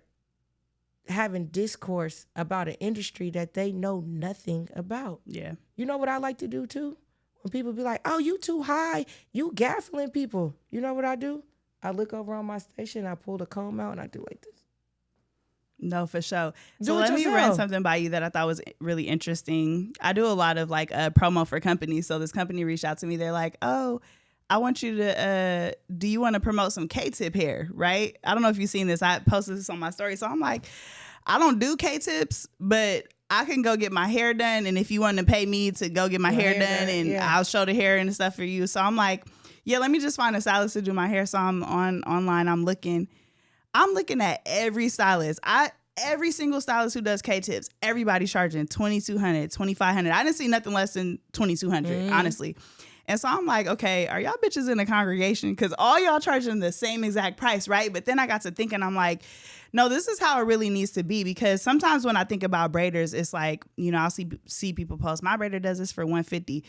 having discourse about an industry that they know nothing about. Yeah. You know what I like to do too? When people be like, oh, you too high, you gaffling people. You know what I do? I look over on my station, I pull the comb out, and I do like this. No, for sure. So let me run something by you that I thought was really interesting. I do a lot of like promo for companies. So this company reached out to me. They're like, oh, I want you to, do you want to promote some K-tip hair, right? I don't know if you've seen this. I posted this on my story. So I'm like, I don't do K-tips, but I can go get my hair done. And if you want to pay me to go get my hair done, and I'll show the hair and stuff for you. So I'm like, yeah, let me just find a stylist to do my hair. So I'm online. I'm looking at every stylist. Every single stylist who does K-tips, everybody's charging $2,200, $2,500. I didn't see nothing less than $2,200, honestly. And so I'm like, okay, are y'all bitches in a congregation? Because all y'all charging the same exact price, right? But then I got to thinking, I'm like, no, this is how it really needs to be. Because sometimes when I think about braiders, it's like, I'll see people post, my braider does this for $150.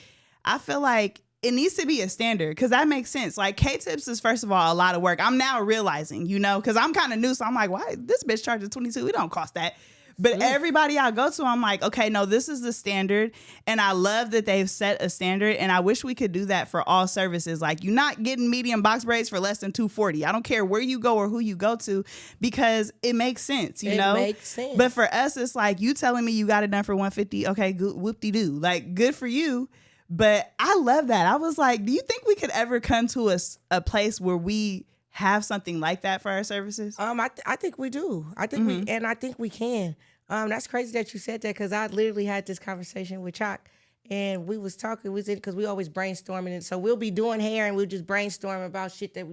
I feel like it needs to be a standard, because that makes sense. Like, K-tips is, first of all, a lot of work. I'm now realizing, because I'm kind of new. So I'm like, why? This bitch charges $22. It don't cost that. But everybody I go to, I'm like, okay, no, this is the standard. And I love that they've set a standard. And I wish we could do that for all services. Like, you're not getting medium box braids for less than $240. I don't care where you go or who you go to, because it makes sense, you know? It makes sense. But for us, it's like, you telling me you got it done for $150. Okay, whoop-de-doo. Like, good for you. But I love that. I was like, do you think we could ever come to a place where we have something like that for our services? I think we do. I think I think we can. That's crazy that you said that, because I literally had this conversation with Chalk, and we was talking. Because we always brainstorming, and so we'll be doing hair, and we'll just brainstorm about shit that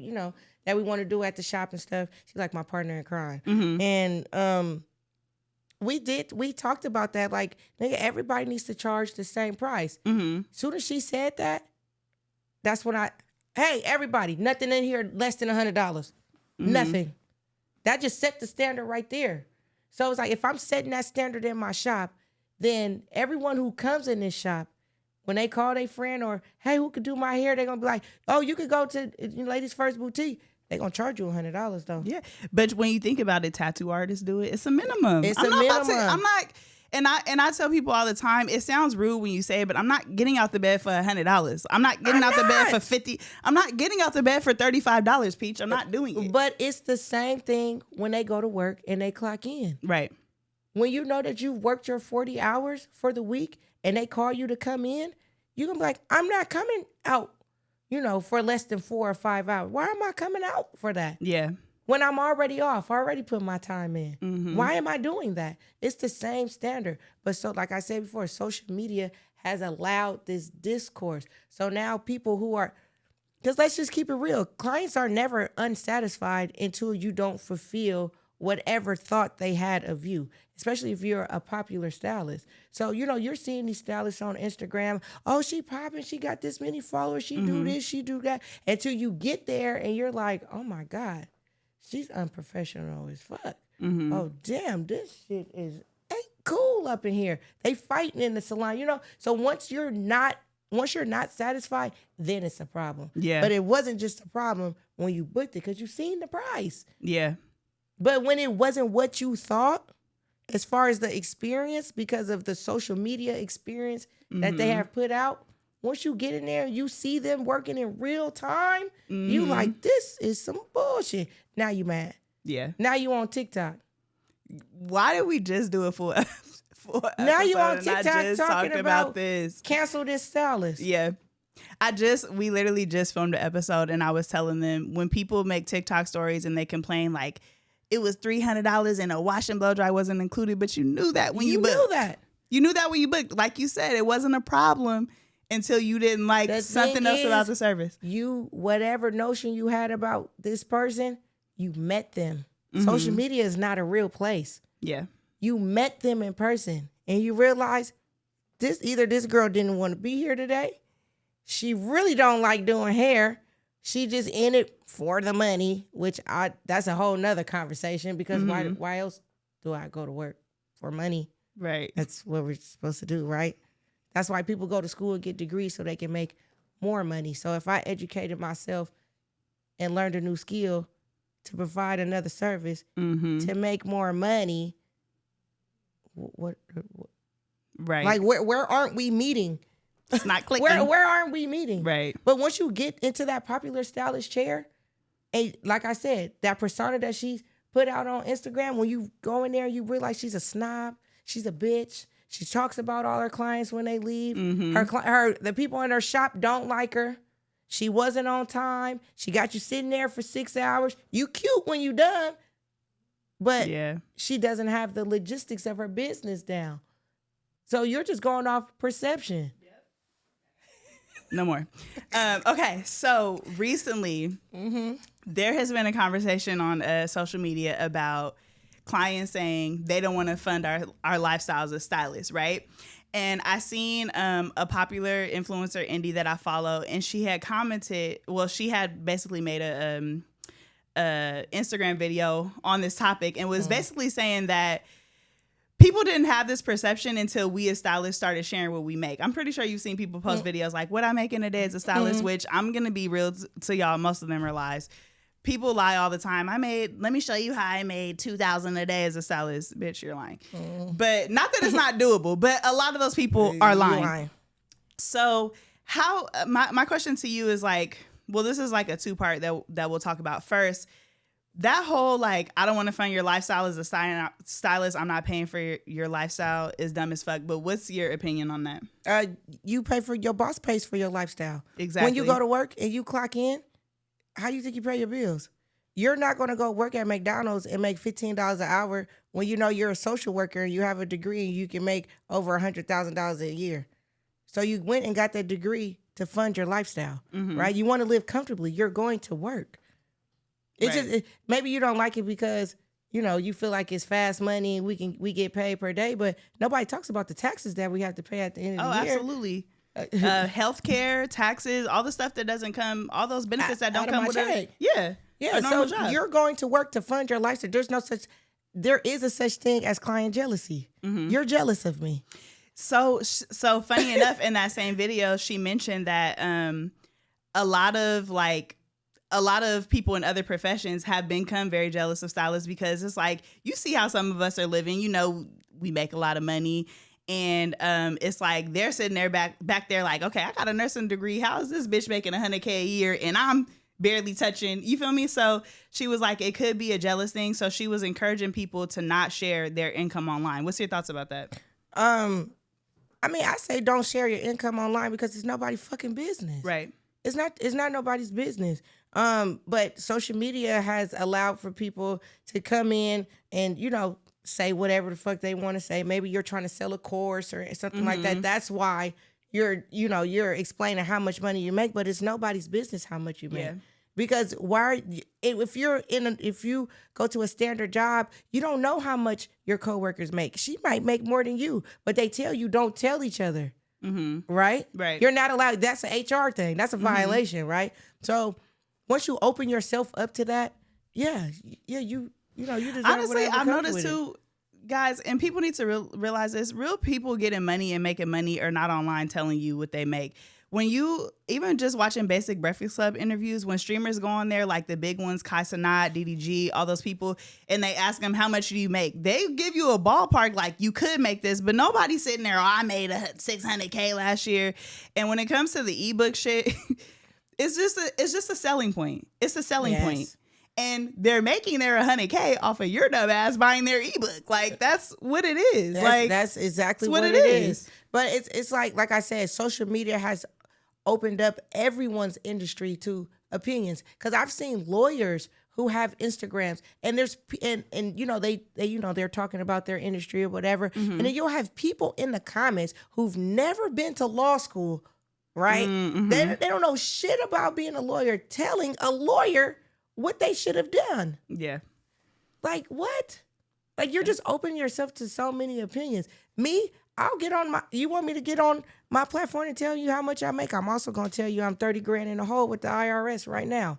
that we want to do at the shop and stuff. She's like my partner in crime, and we talked about that. Like, nigga, everybody needs to charge the same price. Soon as she said that, that's when hey, everybody, nothing in here less than $100. Nothing. That just set the standard right there. So it's like, if I'm setting that standard in my shop, then everyone who comes in this shop, when they call their friend or, hey, who could do my hair? They're going to be like, oh, you could go to Ladies First Boutique. They're going to charge you $100 though. Yeah. But when you think about it, tattoo artists do it. It's a minimum. And I tell people all the time, it sounds rude when you say it, but I'm not getting out the bed for $100. I'm not getting out the bed for $50. I'm not getting out the bed for $35, Peach. I'm not doing it. But it's the same thing when they go to work and they clock in. Right. When you know that you worked your 40 hours for the week and they call you to come in, you're going to be like, I'm not coming out, for less than 4 or 5 hours. Why am I coming out for that? Yeah. When I'm already off, I already put my time in. Why am I doing that? It's the same standard. But so, like I said before, social media has allowed this discourse. So now people who are, because let's just keep it real, clients are never unsatisfied until you don't fulfill whatever thought they had of you, especially if you're a popular stylist. So, you're seeing these stylists on Instagram. Oh, she popping. She got this many followers. She do this, she do that. Until you get there and you're like, oh my God. She's unprofessional as fuck. Oh, damn, this shit ain't cool up in here. They fighting in the salon, So once you're not satisfied, then it's a problem. Yeah. But it wasn't just a problem when you booked it, because you seen the price. Yeah. But when it wasn't what you thought, as far as the experience, because of the social media experience that they have put out, once you get in there and you see them working in real time, you like, this is some bullshit. Now you mad. Yeah. Now you on TikTok. Why did we just do it for now you on TikTok talking about this? Cancel this stylist. Yeah. We literally just filmed an episode, and I was telling them, when people make TikTok stories and they complain like it was $300 and a wash and blow dry wasn't included, but you knew that when you booked. You knew that when you booked. Like you said, it wasn't a problem until you didn't like something else about the service. Whatever notion you had about this person, you met them. Social media is not a real place. Yeah. You met them in person and you realize either this girl didn't want to be here today. She really don't like doing hair. She just in it for the money, which that's a whole nother conversation, because why else do I go to work? For money. Right. That's what we're supposed to do, right? That's why people go to school and get degrees, so they can make more money. So if I educated myself and learned a new skill to provide another service to make more money, what right? Like where aren't we meeting? It's not clicking. Where aren't we meeting? Right. But once you get into that popular stylist chair, and like I said, that persona that she's put out on Instagram, when you go in there, you realize she's a snob, she's a bitch. She talks about all her clients when they leave. The people in her shop don't like her. She wasn't on time. She got you sitting there for 6 hours. You cute when you done, but she doesn't have the logistics of her business down. So you're just going off perception. Yep. No more. Okay, so recently there has been a conversation on social media about clients saying they don't want to fund our lifestyles as stylists, right? And I seen a popular influencer, Indy, that I follow, and she had commented, she had basically made a Instagram video on this topic, and was basically saying that people didn't have this perception until we as stylists started sharing what we make. I'm pretty sure you've seen people post videos like what I make in a day as a stylist, which I'm going to be real to y'all, most of them are lies. People lie all the time. Let me show you how I made $2,000 a day as a stylist. Bitch, you're lying. But not that it's not doable, but a lot of those people are lying. So my question to you is like, well, this is like a two-part that we'll talk about. First, that whole like, I don't want to fund your lifestyle as a stylist. I'm not paying for your lifestyle is dumb as fuck. But what's your opinion on that? You pay for your boss pays for your lifestyle. Exactly. When you go to work and you clock in, how do you think you pay your bills? You're not going to go work at McDonald's and make $15 an hour when you know you're a social worker and you have a degree and you can make over $100,000 a year. So you went and got that degree to fund your lifestyle, right? You want to live comfortably. You're going to work. It's just maybe you don't like it because you feel like it's fast money. We get paid per day, but nobody talks about the taxes that we have to pay at the end of the year. Oh, absolutely. Healthcare, taxes, all the stuff that doesn't come, all those benefits that don't come with it. Yeah. So you're going to work to fund your lifestyle. There is a such thing as client jealousy. You're jealous of me. So funny enough, in that same video, she mentioned that a lot of people in other professions have become very jealous of stylists because it's like, you see how some of us are living, we make a lot of money. And it's like they're sitting there back there like, okay, I got a nursing degree. How is this bitch making $100K a year and I'm barely touching? You feel me? So she was like, it could be a jealous thing. So she was encouraging people to not share their income online. What's your thoughts about that? I say don't share your income online because it's nobody's fucking business. Right. It's not nobody's business. But social media has allowed for people to come in and, say whatever the fuck they want to say. Maybe you're trying to sell a course or something like that. That's why you're explaining how much money you make, but it's nobody's business how much you make. Yeah. Because if you go to a standard job, you don't know how much your coworkers make. She might make more than you, but they tell you don't tell each other. Right? Right. You're not allowed. That's an HR thing. That's a violation, right? So once you open yourself up to that, you deserve. Honestly, I've comes noticed with too, guys, and people need to realize this. Real people getting money and making money are not online telling you what they make. When you, even just watching basic Breakfast Club interviews, when streamers go on there, like the big ones, Kai Cenat, DDG, all those people, and they ask them, how much do you make? They give you a ballpark, like, you could make this, but nobody's sitting there, I made $600K last year. And when it comes to the ebook shit, it's just a selling point. It's a selling point. And they're making their $100K off of your dumb ass buying their ebook. Like, that's what it is. That's exactly what it is. But it's like I said, social media has opened up everyone's industry to opinions. Because I've seen lawyers who have Instagrams and they're talking about their industry or whatever. And then you'll have people in the comments who've never been to law school, right? They don't know shit about being a lawyer, telling a lawyer what they should have done. Yeah. Like, what? Like, you're just opening yourself to so many opinions. Me, you want me to get on my platform and tell you how much I make? I'm also going to tell you I'm 30 grand in the hole with the IRS right now.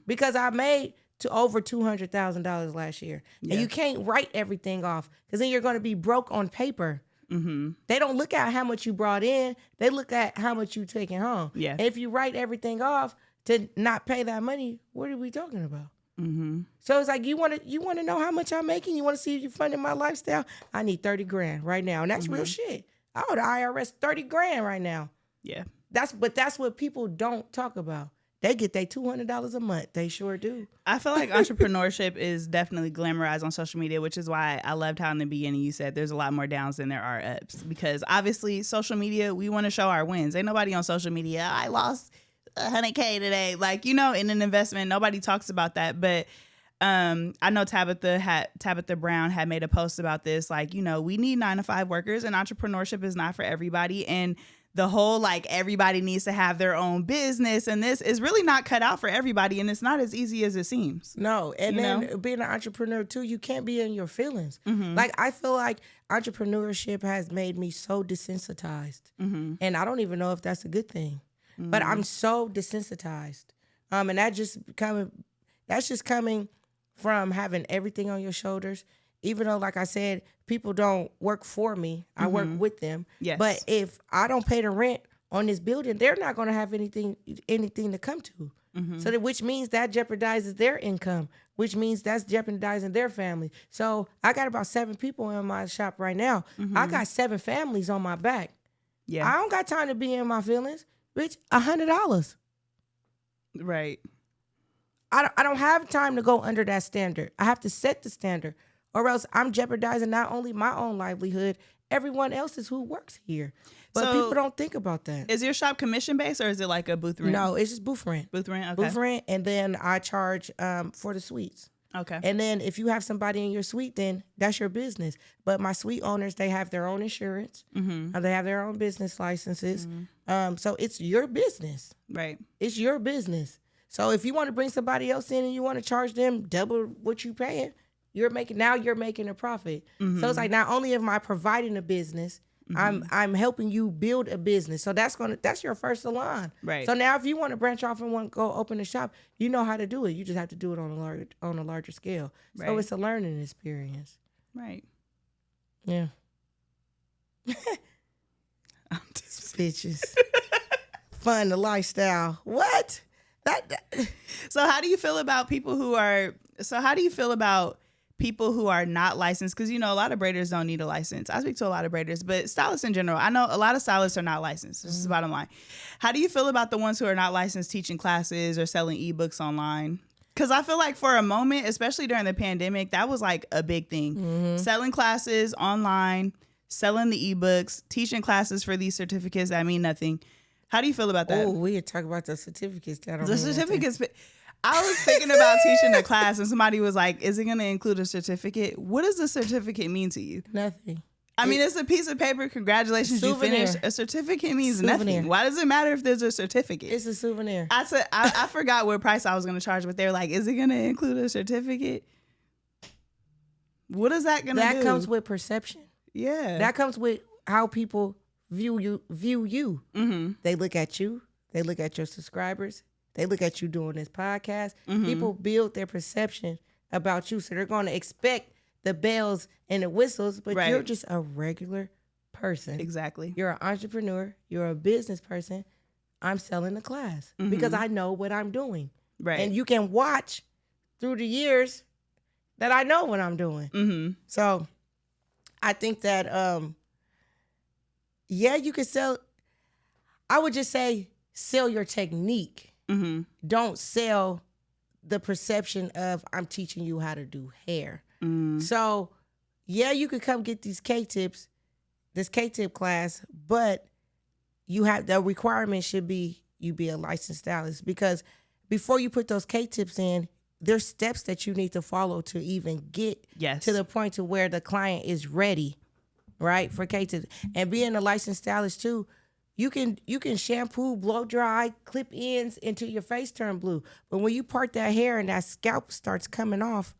Because I made to over $200,000 last year. Yeah. And you can't write everything off because then you're going to be broke on paper. They don't look at how much you brought in. They look at how much you taking home. Yeah. And if you write everything off to not pay that money, what are we talking about? So it's like, you want to know how much I'm making? You want to see if you're funding my lifestyle? I need 30 grand right now. And that's real shit. I owe the IRS 30 grand right now. Yeah. That's what people don't talk about. They get their $200 a month. They sure do. I feel like entrepreneurship is definitely glamorized on social media, which is why I loved how in the beginning you said there's a lot more downs than there are ups. Because obviously social media, we want to show our wins. Ain't nobody on social media, I lost $100K today, like, in an investment. Nobody talks about that. But I know Tabitha Brown had made a post about this, like, we need 9-to-5 workers, and entrepreneurship is not for everybody. And the whole, like, everybody needs to have their own business, and this is really not cut out for everybody, and it's not as easy as it seems. No, and then being an entrepreneur too, you can't be in your feelings. Like, I feel like entrepreneurship has made me so desensitized, and I don't even know if that's a good thing. But I'm so desensitized. And that's just coming from having everything on your shoulders. Even though, like I said, people don't work for me. I work with them. Yes. But if I don't pay the rent on this building, they're not going to have anything to come to. So which means that jeopardizes their income, which means that's jeopardizing their family. So I got about 7 people in my shop right now. I got 7 families on my back. Yeah. I don't got time to be in my feelings. Bitch, $100. Right. I don't have time to go under that standard. I have to set the standard, or else I'm jeopardizing not only my own livelihood, everyone else's who works here. But So, people don't think about that. Is your shop commission based, or is it like a booth rent? No, it's just booth rent. Booth rent, okay. Booth rent, and then I charge for the suites. Okay. And then if you have somebody in your suite, then that's your business. But my suite owners, they have their own insurance. They have their own business licenses. So it's your business. Right. It's your business. So if you want to bring somebody else in and you want to charge them double what you paying, you're making a profit. So it's like, not only am I providing a business, I'm helping you build a business. So that's your first salon. Right. So now if you want to branch off and want to go open a shop, you know how to do it. You just have to do it on a larger scale. So Right. it's a learning experience. Right. Yeah. I'm just- Bitches. Fun, the lifestyle. What? So how do you feel about people who are not licensed? Because, a lot of braiders don't need a license. I speak to a lot of braiders, but stylists in general, I know a lot of stylists are not licensed. This is the bottom line. How do you feel about the ones who are not licensed teaching classes or selling ebooks online? Because I feel like for a moment, especially during the pandemic, that was like a big thing. Selling classes online, selling the ebooks, teaching classes for these certificates that mean nothing. How do you feel about that? Oh, we had talked about the certificates. The certificates. I was thinking about teaching a class and somebody was like, is it going to include a certificate? What does a certificate mean to you? Nothing. I mean, it's a piece of paper. Congratulations, Souvenir. you finished. A certificate means Souvenir. nothing. Why does it matter if there's a certificate? It's a souvenir. I said I forgot what price I was going to charge, but they're like, is it going to include a certificate? What is that going to do? That comes with perception. Yeah. That comes with how people view you. They look at you. They look at your subscribers. They look at you doing this podcast. People build their perception about you. So they're going to expect the bells and the whistles, but you're just a regular person. Exactly. You're an entrepreneur. You're a business person. I'm selling a class because I know what I'm doing. Right. And you can watch through the years that I know what I'm doing. So I think that, you can sell. I would just say sell your technique. Don't sell the perception of I'm teaching you how to do hair. So, you could come get these K-tips, this K-tip class, but the requirement should be you be a licensed stylist, because before you put those K-tips in, there's steps that you need to follow to even get to the point to where the client is ready, right, for K-tips. And being a licensed stylist too, you can shampoo, blow dry, clip ends until your face turn blue. But when you part that hair and that scalp starts coming off,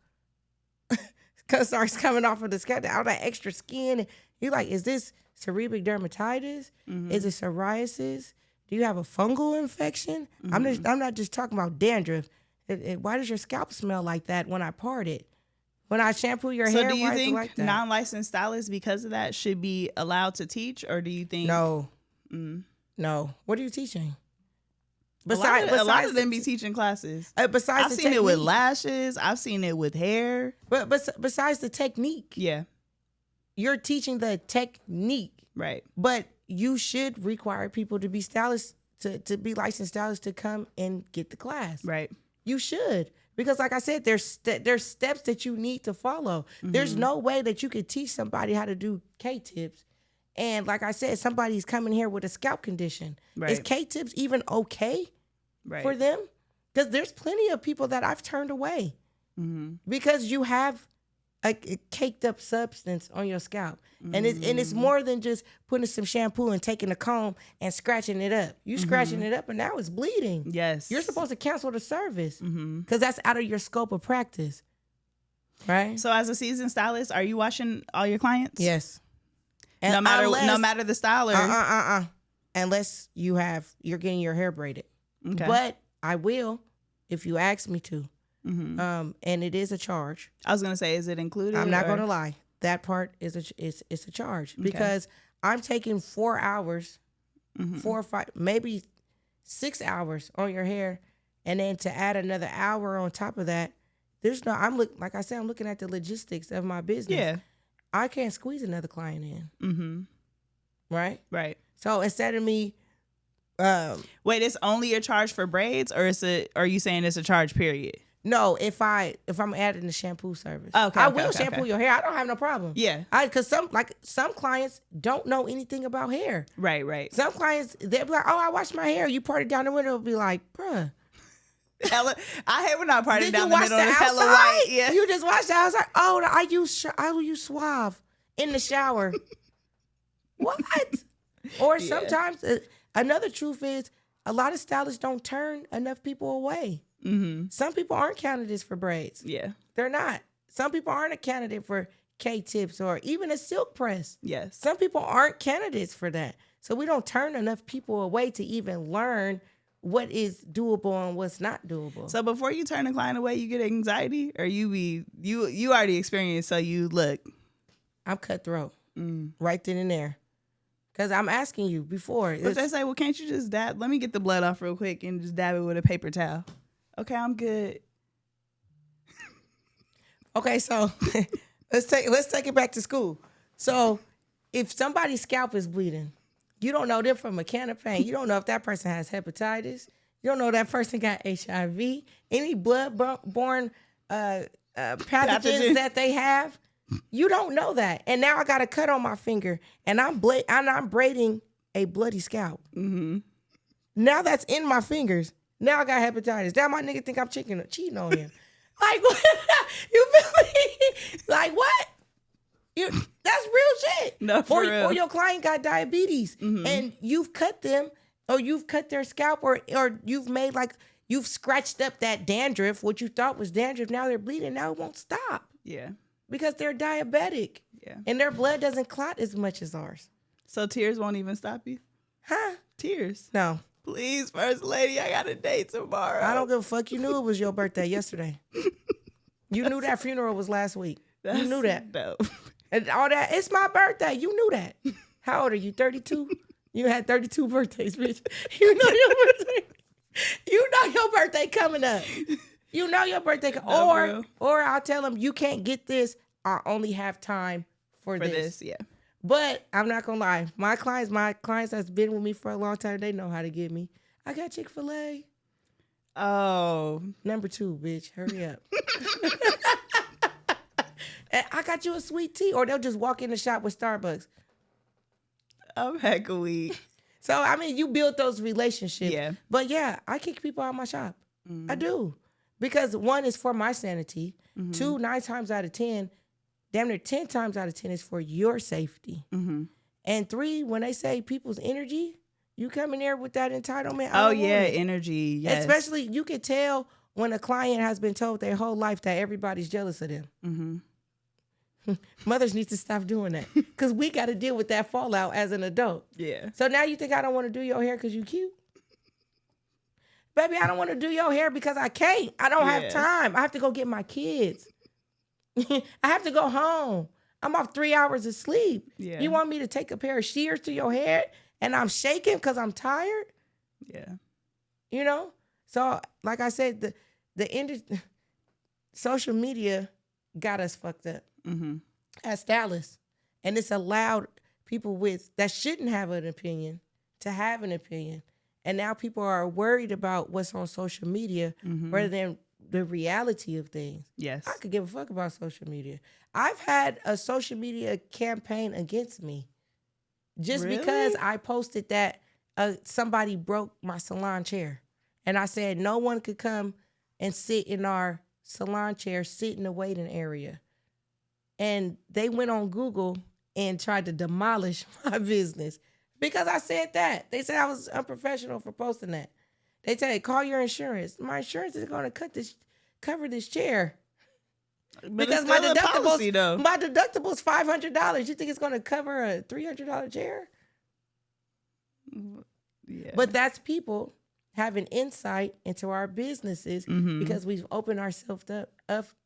of the scalp, all that extra skin, you're like, is this seborrheic dermatitis? Is it psoriasis? Do you have a fungal infection? I'm not just talking about dandruff. Why does your scalp smell like that when I part it? When I shampoo your hair, do you why is it think like that? non-licensed stylists, because of that, should be allowed to teach, or do you think No. No. What are you teaching? A lot of them be teaching classes. Besides, I've seen it with lashes. I've seen it with hair. But besides the technique, you're teaching the technique, right? But you should require people to be stylists, to be licensed stylists, to come and get the class, right? You should, because like I said, there's steps that you need to follow. There's no way that you could teach somebody how to do K-tips. And like I said, somebody's coming here with a scalp condition. Right. Is K-tips even okay for them? Because there's plenty of people that I've turned away because you have a caked up substance on your scalp. And it's more than just putting some shampoo and taking a comb and scratching it up. You scratching it up and now it's bleeding. Yes. You're supposed to cancel the service because that's out of your scope of practice. Right? So as a seasoned stylist, are you washing all your clients? Yes. And no matter the style, or unless you're getting your hair braided. Okay. But I will if you ask me to. And it is a charge. I was gonna say, is it included? I'm not gonna lie. That part is a charge because I'm taking 4 hours, 4 or 5, maybe 6 hours on your hair, and then to add another hour on top of that, I'm looking at the logistics of my business. Yeah. I can't squeeze another client in. Right? Right. So instead of me Wait, it's only a charge for braids, or are you saying it's a charge period? No, if I'm adding the shampoo service, Okay, I will shampoo your hair. I don't have no problem. Yeah, because some clients don't know anything about hair. Right. Some clients, they'll be like, "Oh, I washed my hair." You part it down the window, be like, "Bruh." Hella, I hate when I party Did down you the wash middle. the It's hella outside? white. Yeah, You just washed the outside. Oh, I use Suave in the shower. What? Or sometimes another truth is a lot of stylists don't turn enough people away. Mm-hmm. Some people aren't candidates for braids. Yeah, they're not. Some people aren't a candidate for K-tips or even a silk press. Yes. Some people aren't candidates for that. So we don't turn enough people away to even learn what is doable and what's not doable. So before you turn a client away, you get anxiety, or you already experienced, so you look. I'm cutthroat right then and there. Because I'm asking you before. But they say, well, can't you just dab? Let me get the blood off real quick and just dab it with a paper towel. Okay, I'm good. Okay, so let's take it back to school. So if somebody's scalp is bleeding, you don't know them from a can of paint. You don't know if that person has hepatitis. You don't know that person got HIV. Any blood-borne pathogens that they have. You don't know that. And now I got a cut on my finger, and I'm braiding a bloody scalp. Mm-hmm. Now that's in my fingers. Now I got hepatitis. Now my nigga think I'm cheating on him. Like, what? You feel me? Like, what? That's real shit. No, for real. Or your client got diabetes, and you've cut them, or you've cut their scalp, or you've made you've scratched up that dandruff, what you thought was dandruff. Now they're bleeding. Now it won't stop. Yeah. Because they're diabetic. Yeah. And their blood doesn't clot as much as ours. So tears won't even stop you? Huh? Tears? No. Please, First Lady, I got a date tomorrow. I don't give a fuck. You knew it was your birthday yesterday. You knew that funeral was last week. You knew that. Dope. And all that. It's my birthday. You knew that. How old are you? 32? You had 32 birthdays, bitch. You know your birthday. You know your birthday coming up. You know your birthday. Or I'll tell them, you can't get this. I only have time for this. Yeah. But I'm not going to lie. My clients that's been with me for a long time, they know how to get me. I got Chick-fil-A. Oh. Number 2, bitch. Hurry up. And I got you a sweet tea. Or they'll just walk in the shop with Starbucks. I'm hecka weak. So, I mean, you build those relationships. Yeah. But yeah, I kick people out of my shop. I do. Because 1 is for my sanity. 2, 9 times out of 10, damn near 10 times out of 10 is for your safety. And 3, when they say people's energy, you come in there with that entitlement. Oh, yeah, energy. Yes. Especially, you can tell when a client has been told their whole life that everybody's jealous of them. Mothers need to stop doing that. Because we got to deal with that fallout as an adult. Yeah. So now you think I don't want to do your hair because you cute? Baby, I don't want to do your hair because I can't. I don't have time. I have to go get my kids. I have to go home. I'm off 3 hours of sleep. Yeah. You want me to take a pair of shears to your hair and I'm shaking because I'm tired? Yeah. You know? So, like I said, the social media got us fucked up as stylists. And it's allowed people that shouldn't have an opinion to have an opinion. And now people are worried about what's on social media rather than the reality of things. Yes. I could give a fuck about social media. I've had a social media campaign against me just because I posted that somebody broke my salon chair. And I said no one could come and sit in our salon chair, sit in the waiting area. And they went on Google and tried to demolish my business. Because I said that. They said I was unprofessional for posting that. They said, call your insurance. My insurance is going to cover this chair. But because it's my still a policy, though. my deductible's $500. You think it's going to cover a $300 chair? Yeah. But that's people having insight into our businesses because we've opened ourselves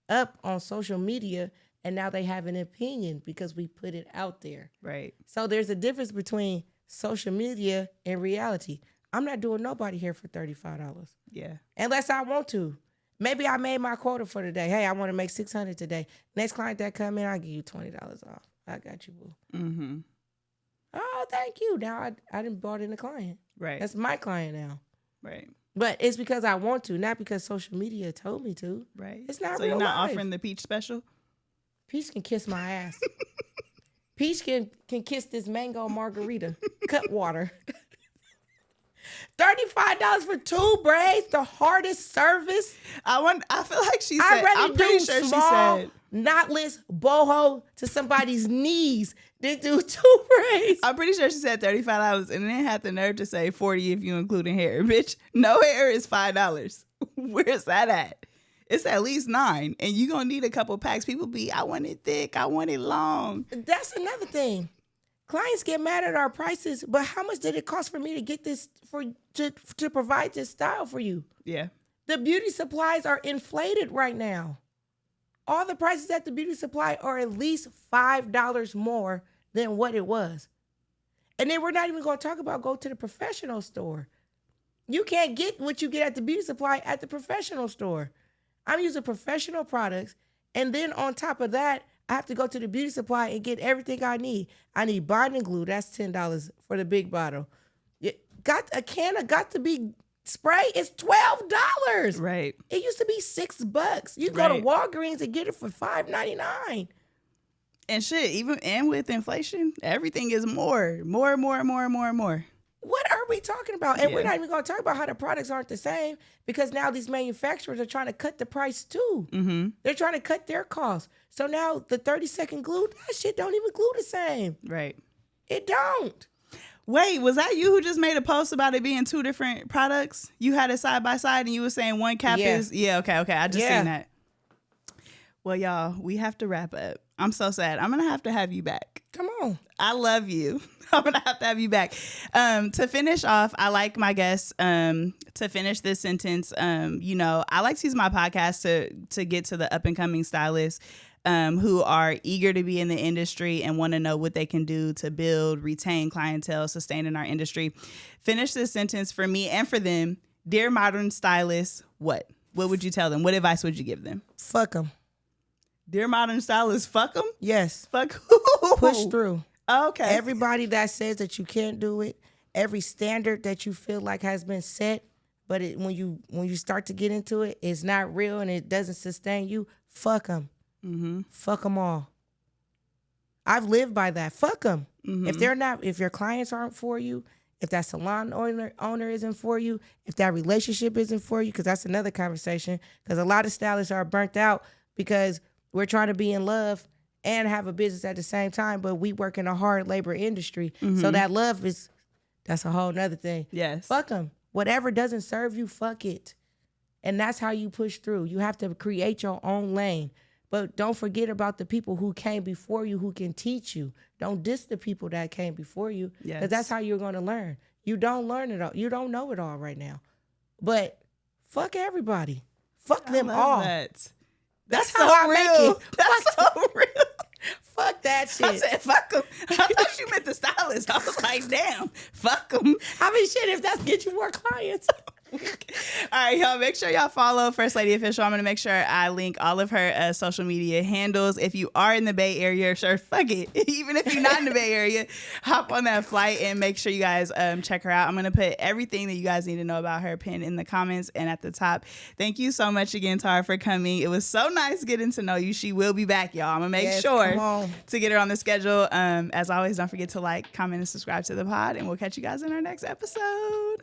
up on social media, and now they have an opinion because we put it out there. Right. So there's a difference between social media and reality. I'm not doing nobody here for $35. Yeah. Unless I want to. Maybe I made my quota for the day. Hey, I want to make $600 today. Next client that come in, I'll give you $20 off. I got you, boo. Oh, thank you. Now I didn't brought in a client. Right. That's my client now. Right. But it's because I want to, not because social media told me to. Right. It's not so real you're not life. offering the peach special? Peach can kiss my ass. Peach can kiss this mango margarita. Cut water. $35 for 2 braids, the hardest service. I feel like she said, I'd rather I'm pretty do sure small, she said, knotless boho to somebody's knees than do 2 braids. I'm pretty sure she said $35 and then had the nerve to say 40 if you including hair. Bitch, no hair is $5. Where's that at? It's at least $9. And you're going to need a couple packs. People be, I want it thick. I want it long. That's another thing. Clients get mad at our prices, but how much did it cost for me to get this to provide this style for you? Yeah. The beauty supplies are inflated right now. All the prices at the beauty supply are at least $5 more than what it was. And then we're not even going to talk about go to the professional store. You can't get what you get at the beauty supply at the professional store. I'm using professional products, and then on top of that, I have to go to the beauty supply and get everything I need. I need bonding glue. That's $10 for the big bottle. Got a can of got to be spray. It's $12. Right. It used to be $6. You go to Walgreens and get it for $5.99. And shit, even and with inflation, everything is more. What are we talking about? And we're not even going to talk about how the products aren't the same, because now these manufacturers are trying to cut the price too. Mm-hmm. They're trying to cut their costs. So now the 30-second glue, that shit don't even glue the same. Right. It don't. Wait, was that you who just made a post about it being 2 different products? You had it side by side and you were saying one cap is... Yeah, okay. I just seen that. Well, y'all, we have to wrap up. I'm so sad. I'm going to have you back. Come on. I love you. I'm going to have you back. To finish off, I like my guests to finish this sentence. I like to use my podcast to get to the up and coming stylists who are eager to be in the industry and want to know what they can do to build, retain clientele, sustain in our industry. Finish this sentence for me and for them. Dear modern stylists, what? What would you tell them? What advice would you give them? Fuck them. Dear modern stylists, fuck them? Yes. Fuck who? Push through. Okay. Everybody that says that you can't do it, every standard that you feel like has been set, but when you start to get into it, it's not real and it doesn't sustain you, fuck them. Mm-hmm. Fuck them all. I've lived by that. Fuck them. Mm-hmm. If your clients aren't for you, if that salon owner isn't for you, if that relationship isn't for you, because that's another conversation, because a lot of stylists are burnt out because we're trying to be in love and have a business at the same time, but we work in a hard labor industry. Mm-hmm. So that love that's a whole nother thing. Yes. Fuck them. Whatever doesn't serve you, fuck it. And that's how you push through. You have to create your own lane. But don't forget about the people who came before you who can teach you. Don't diss the people that came before you. Because that's how you're going to learn. You don't learn it all. You don't know it all right now. But fuck everybody. Fuck them all. That's how I make it. That's so real. Fuck that shit. I said, fuck them. I thought you meant the stylist. I was like, damn, fuck them. I mean, shit, if that's get you more clients. All right, y'all, make sure y'all follow First Lady Official. I'm going to make sure I link all of her social media handles. If you are in the Bay Area, sure, fuck it. Even if you're not in the Bay Area, hop on that flight and make sure you guys check her out. I'm going to put everything that you guys need to know about her pinned in the comments and at the top. Thank you so much again, Tara, for coming. It was so nice getting to know you. She will be back, y'all. I'm going to make sure to get her on the schedule. As always, don't forget to like, comment, and subscribe to the pod, and we'll catch you guys in our next episode.